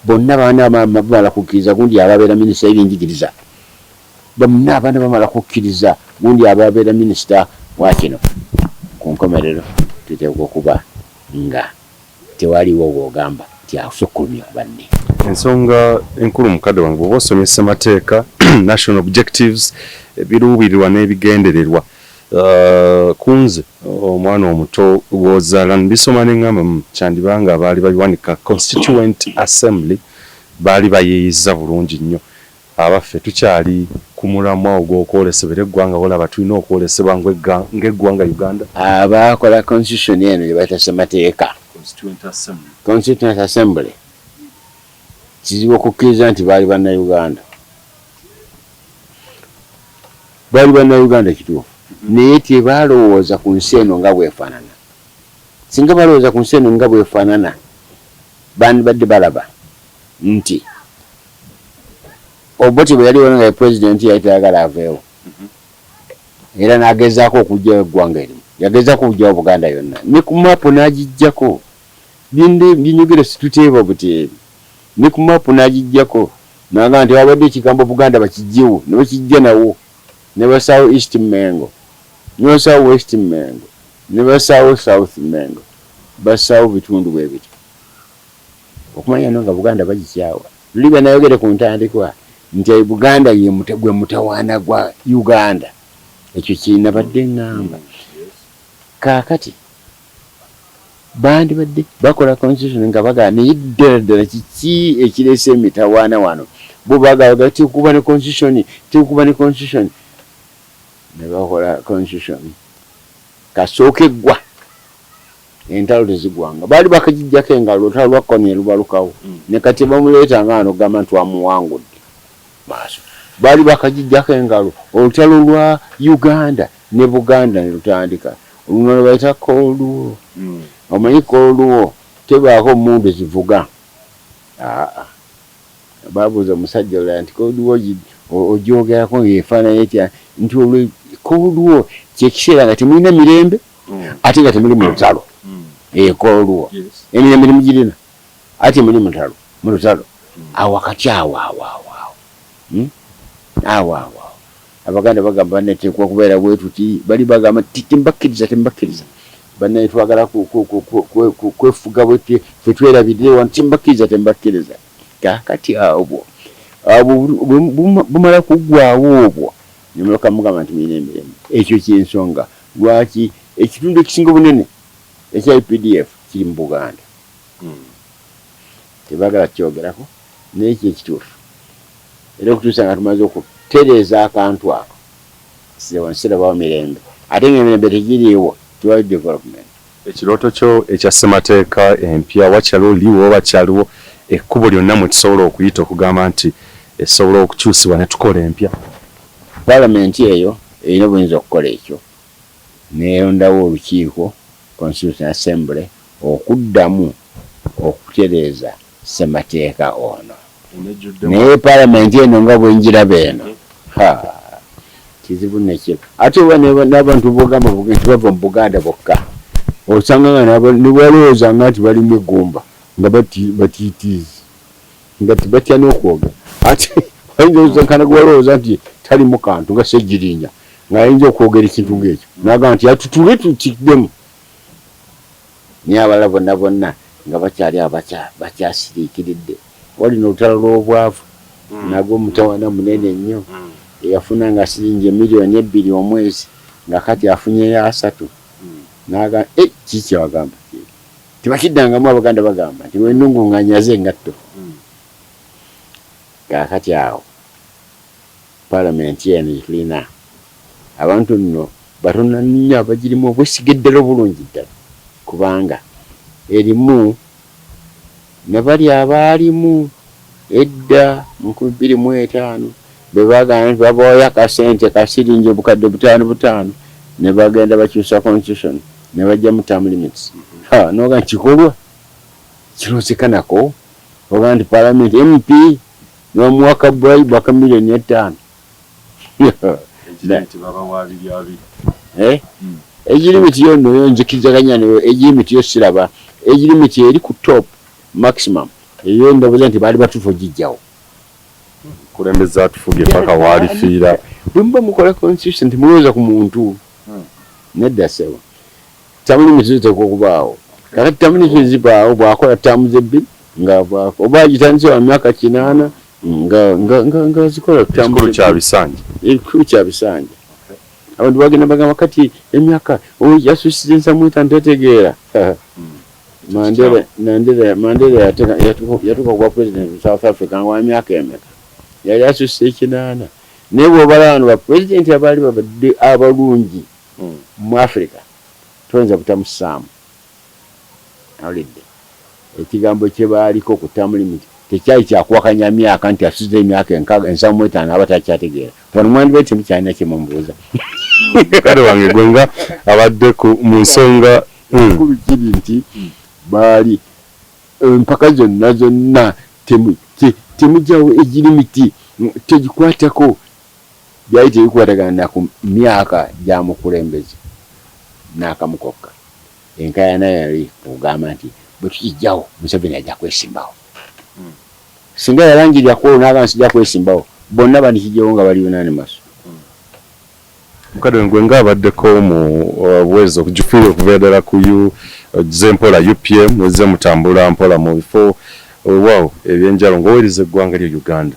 bonna baana bamala kukkiriza gundi ababeera Minister y'ebyenjigiriza bonna abaana bamala kukkiriza gundi ababeera Minister wa kino. Ku nkomerero tuteekwa okuba nga tewaliwo bw'ogamba nti asukkulumya banne. Ensonga enkulu mukadde wange bw'oba osomye ssemateeka national objectives ebiruubirirwa n'ebigendererwa kunze omwana omuto w'ozaala mbisoma n'eŋŋamba kyandibanga baali babiwanika constituent assembly baali bayeeyiza bulungi nnyo. Abaffe tukyali ku mulamwa ogw'okwolesebera eggwanga olaba tulina okwolesebwa ng'eggwanga Uganda. Abaakola constitution eno gye bayita ssemateeka constituent assembly kizibu okukkiriza nti baali bannayuganda kituufu naye tebalowooza ku nsi eno nga bwefaanana. Singa balowooza ku nsi eno nga bwefaanana bandibadde balaba nti Obote bwe yaliwo nga president yali tayagala aveewo era n'agezaako okujja eggwanga erimu yagezaako okujjawo Buganda yonna ne ku maapu n'agijjako binyogere situteeba buteebi ne ku maapu n'agijjako n'agamba nti wabadde ekigambo Buganda bakijjewo ne bakijja nawo ne basaawo East Mengo ne basaawo West Mengo ne basaawo South Mengo basaawo bitundu bwe bityo okumanya nga Buganda bagikyawa. Luli bwe nayogere ku ntandikwa nti Buganda gwe mutawaana gwa Uganda ekyo kirina badde ngamba. Kaakati bandi badde bakola constitution nga bagaa naye ddala kiki ekireese emitawaana wano bo bagaa tikuba ne constitution ne bakola constitution kasooke eggwa entalo tezigwanga baali bakagijjako engalo olutalo lwa Konya lubalukawo ne kati bamuleeta nga ano gamba nti wamuwangudde maaso baali bakagijjako engalo olutalo lwa Uganda ne Buganda ne lutandika oluno lwe bayita Cold. Omanyi Cold tebaako mundu zivuga babuuza omusajja olala nti Cold ogyogerako yeefaananya etya nti olwo Cold kyekiseera nga temulina mirembe ate nga temuli mu lutalo. Cold emirembe temugirina ate muli mu lutalo awakati awo Abaganda bagamba banne tekwa kubeera bwe tuti bali bagamba tembakkiriza banne twagala kwefuga bwe ffe twerabirire wano tembakkiriza kaakati awo bumala kuggwaawo obwo nemuleka mugamba nti mulina emirembe. Ekyo kyensonga lwaki ekitundu ekisinga obunene ekya UPDF kiri mu Buganda. Tebagala kyogerako n'ekyo ekituufu. Era okutuusa nga tumaze okutereeza akantu ako sirabawo mirembe. Ate ng'emirembe tegiriiwo tiwali development. Ekirooto kyo ekya ssemateeka empya wakyaliwo liwo oba kyaliwo ekkubo lyonna mwe tusobola okuyita okugamba nti esobola okukyusibwa ne tukola empya? Paalamenti eyo erina obuyinza okukola ekyo neerondawo olukiiko Constitutional Assembly okuddamu okutereeza ssemateeka ono. Naye paalamenti eno nga bwenjiraba eno kizibu nekiro. Ate oba n'abantu bogamba nti bava mu Buganda bokka osanga nga nibalowooza nga nti balimu eggumba nga batiitiizi nga tibatya n'okwogera. Ate ayinza okuzankana gwalowooza nti talimu kantu nga Ssejjirinya ng'ayinza okwogera ekintu ng'ekyo n'agamba nti atutule tukiddemu. Naye abalala bonna nga bakyali bakyasiriikiridde. Walina olutalo lw'obwavu nagwo mutawana munene nnyo eyafuna nga siringi $2 million omwezi nga kati afunyeyo 3. N'agamba kiki abagamba tebakiddangamu. Abaganda bagamba nti w'ennungu ng'anyaze engatto. Kaakati awo paalamenti eno tulina abantu nno batono nnyo abagirimu obwesige ddala obulungi ddala, kubanga erimu ne bali abaalimu edda mu 2005 be baagamba nti babawayo akasente ka siringi obukadde 5 ne bagenda bakyusa constitution ne bajja mu term limits. Noga kikolwa kiroosekanako oba nti paalamenti MP n'omuwaka bribe aka $5 million. Egirimiti yonno nzikizaganya nayo egirimiti yo siraba. Egirimiti eri ku top maximum eyo ndabuza nti baali batufu gijjawo kulembeza tufuge paka walifiira. Bwemba mukola constitution timulowooza ku muntu nedda sewa tamuli mizito okubaawo. Kakati tamuli zibaawo bwakola tamu zebbi nga bwako oba agitandise wa myaka 8 nga zikola tamuli kya bisanja. Ekikulu kya bisanja. Abantu bagenda bagamba kati emyaka yasusize nsamwita ntetegeera. Mandela yatuka kwa president of South Africa wa myaka emeka yali asusse 8 naye bw'obalaba ba president abaali babadde abalungi mu Africa toyinza butamusaamu. Awulidde ekigambo kye baaliko ku term limit tekyali kyakuwakanya myaka nti asuze emyaka 75 aba takyategeera. Wano mwandibadde temukyalina kye mumubuuza. Kale wange gwe nga abadde mu nsonga nkulu kiri nti baali empaka zonna temujjawo egirimiti tegikwatako byali tebikwatagana ku myaka gya mukulembeze n'akamukokka. Enkayana yali kugamba nti bwe tukijjawo Museveni ajja kwesimbawo. Singa yalangirira kwolo n'agamba sijja kwesimbawo bonna bandikijjawo nga bali unanimous. Mukadde gwe nga abaddeko mu bwezo okujufiira okuva ddala ku zempola UPM noze mutambula mpola mu bifo wow ebyenjalo ng'oweriza eggwanga lyo Uganda.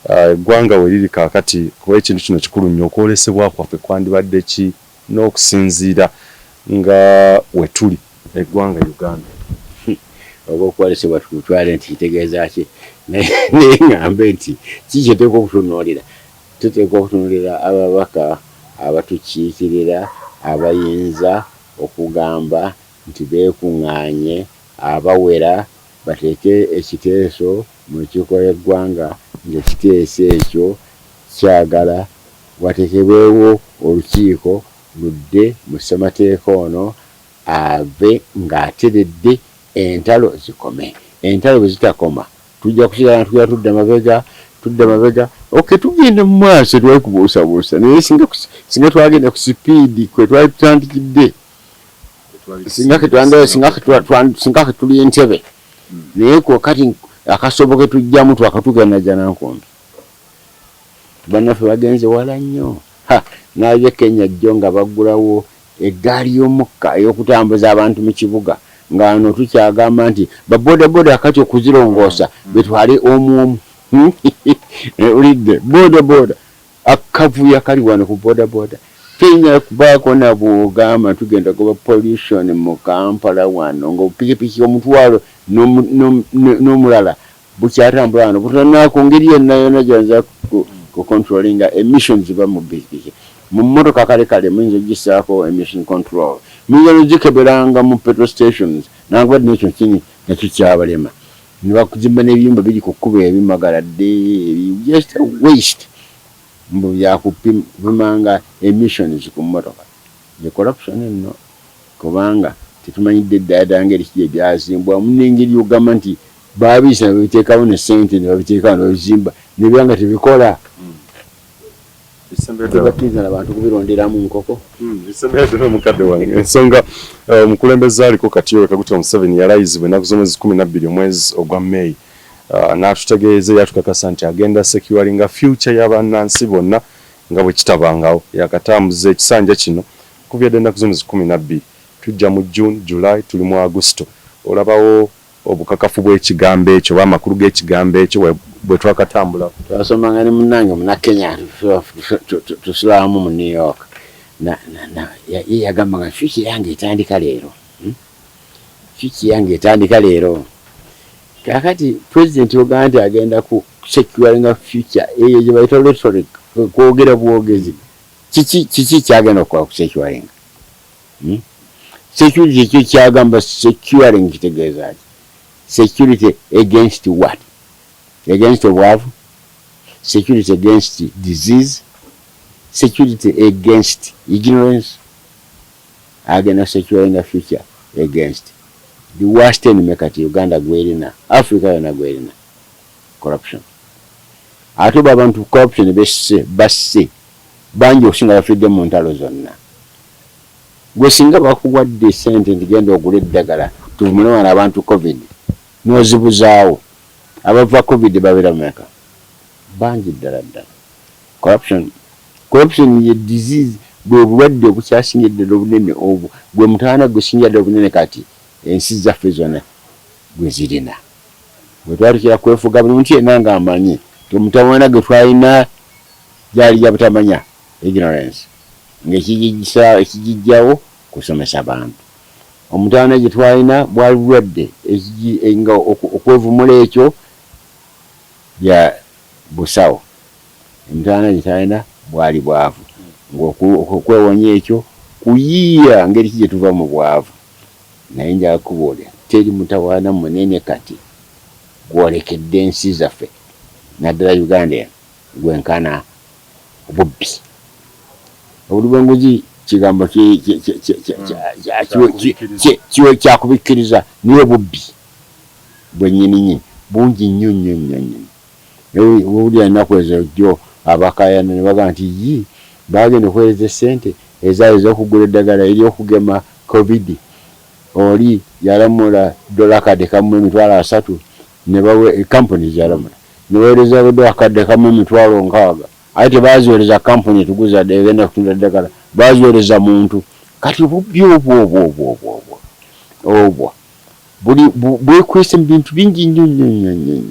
Eggwanga we liri kaakati kuba ekintu kino kikulu nnyo okwolesebwa kwaffe kwandibadde ki n'okusinziira nga wetuli eggwanga Uganda. Oba okwolesebwa tukutwale nti kitegeeza ki naye ngambe nti kiki tuteekwa okutunuulira. Tuteekwa okutunuulira ababaka abatukiikirira abayinza okugamba nti beekuŋŋaanye abawera bateeke ekiteeso mu lukiiko lw'eggwanga ng'ekiteeso ekyo kyagala wateekebwewo olukiiko ludde mu ssemateeka ono ave ng'ateredde entalo zikome. Entalo bwe zitakoma tujja kusigala tugenda tudda mabega tugenda mu maaso twali kubuusabuusa naye singa twagenda ku sipiidi kwe twali tutandikidde singa ketuli entebe naye kati akasoboke tujjamu twakatuganaja nankombe. Bannaffe bagenze wala nnyo. N'ab'e Kenya jjo nga baggulawo eggaali y'omukka ey'okutambuza abantu mu kibuga nga no tukyagamba nti babodaboda akati okuzirongoosa betwale omu ulidde boda akavuyo kali wano ku boda tenya kubaako na bwogamba tugenda kuba pollution mu Kampala wano ng'opikipiki omutwalo n'omulala bukyatambula wano butanako ngeri yonna yonna gy'oyinza ku controllinga emissions ziba mu pikipiki mu mmotoka kale muyinza ogisaako emission control muyinza nogikeberanga mu petrol stations nangwadde nekyo kini nakyo kyabalema ne bakuzimba n'ebiyumba biri ku kkubo ebimagaladde just waste mbu byakupimanga emissions ku mmotoka ye corruption enno kubanga tetumanyidde eddayadala ngeri kiri ebyazimbwamu n'engeri ogamba nti baabiyisa ne babiteekawo ne ssente ne babiteekawo ne babizimba nebyanga tebikola tebakkiriza n'abantu kubironderamu nkoko isembedde mukadde wange ensonga omukulembeze aliko Katiyo Kaguta Museveni yalayizibwa ennaku z'omwezi 12 omwezi ogwa May n'atutegeeze yatukakasa nti agenda securinga future y'abannansi bonna nga bwe kitabangawo yakatambuza ekisanja kino kubyadde ennaku z'omwezi 12 tujja mu June July tuli mu August olabawo obukakafu bw'ekigambo ekyo oba amakulu g'ekigambo ekyo bwe twakatambula twasomanga ne munnange Munnakenya tusulaamu mu New York ye yagambanga future yange etandika leero kakati president ogamba nti agenda ku securinga future eyo gye bayita rhetoric kwogera bwogezi kiki kyagenda okukola ku securinga security ekyo kyagamba securing kitegeeza ki security against what? Against obwavu, security against disease, security against ignorance, agenda securing a future against the worst enemy kati Uganda gwerina, Africa yona gwerina, corruption. Atuba abantu corruption basse bangi okusinga bafidde mu ntalo zonna. Gwe singa bakuwadde sente ntigenda ogula eddagala tuvumule wana abantu COVID n'ozibuzaawo abava COVID babera meka bangi ddala corruption ye disease bwe bulwadde obukyasingidde obunene obwo gwe mutaana gusingidde obunene kati ensi zaffe zonna gwe zirina bwe twatukira kwefuga buli muntu yenna ng'amanyi omutawaana gwe twalina gyali yabutamanya ignorance ng'ekigijjawo kusomesa abantu omutawaana gye twalina bwali bulwadde nga okwevumula ekyo ya busawo omutawaana gye twalina bwali bwavu ng'okwewonya ekyo kuyiiya ngeri ki gye tuva mu bwavu naye njala kubuulira teri mutawaana munene kati gwolekedde ensi zaffe naddala Uganda eno gwenkana obubbi obulibwenguzi kigambo kyakubikkiriza niyo bubbi bwennyininyini bungi nnyo owulira ennaku ezo jjo abakayana ne bagamba nti bagenda okuweereza essente ezaali ez'okugula eddagala ery'okugema COVID oli yalamula dola kadde kamu emitwalo 3 ne bawe companies yalamula ne baweereza dola kadde kamu emitwalo 6 ate tebaziweereza company etuguza egenda kutunda eddagala baziweereza muntu kati obubbi obwo bwekwese mu bintu bingi nnyo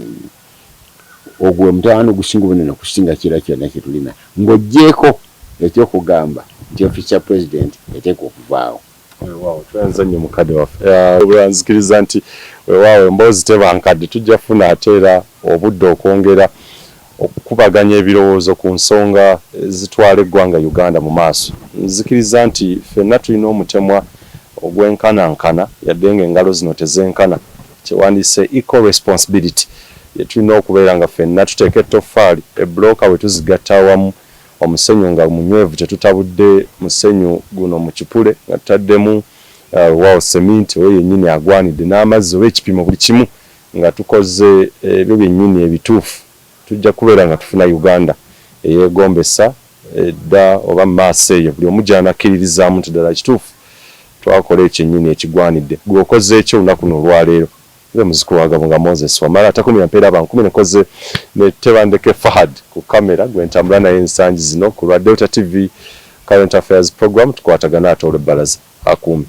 ogwo mutawaana ogusinga obunene okusinga kira kyonna kye tulina ng'oggyeko ekyokugamba nti ofiisi ya president eteeka okuvaawo. Weewaawo twenza nnyo mukadde waffe bwebanzikiriza nti weewaawo emboozi tebankadde tujja kufuna ate era obudde okwongera okukubaganya ebirowoozo ku nsonga zitwala eggwanga Uganda mu maaso. Nzikiriza nti ffenna tulina omutemwa ogwenkanankana yadde ng'engalo zino tezenkana kyewandiise equal responsibility tulina okubeera nga ffenna tuteeka ettoffaali ebbulooka bwe tuzigatta awamu omusenyu nga munywevu tetutabudde musenyu guno mu kipule nga tutaddemu waawo seminti oyo yennyini agwanidde n'amazzi oba ekipimo buli kimu nga tukoze ebyo byennyini ebituufu tujja kubeera nga tufuna Uganda eyeegombesa edda oba maaso eyo buli omu gy'anakkiririzaamu nti ddala kituufu twakola ekyennyini ekigwanidde gweokoze ekyo olunaku luno olwaleero nze muzukulu wa Gabunga Moses Wamala atakumira mpeera abankumi nekoze ne Tebandeke Fahad ku kamera gwe ntambula naye ensangi zino ku lwa Delta TV Current Affairs program tukwatagana ate olw'ebbalaza akuumi.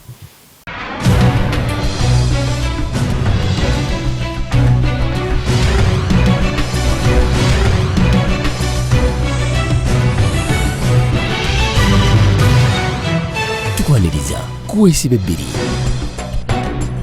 kuwuliriza kuweesibe 2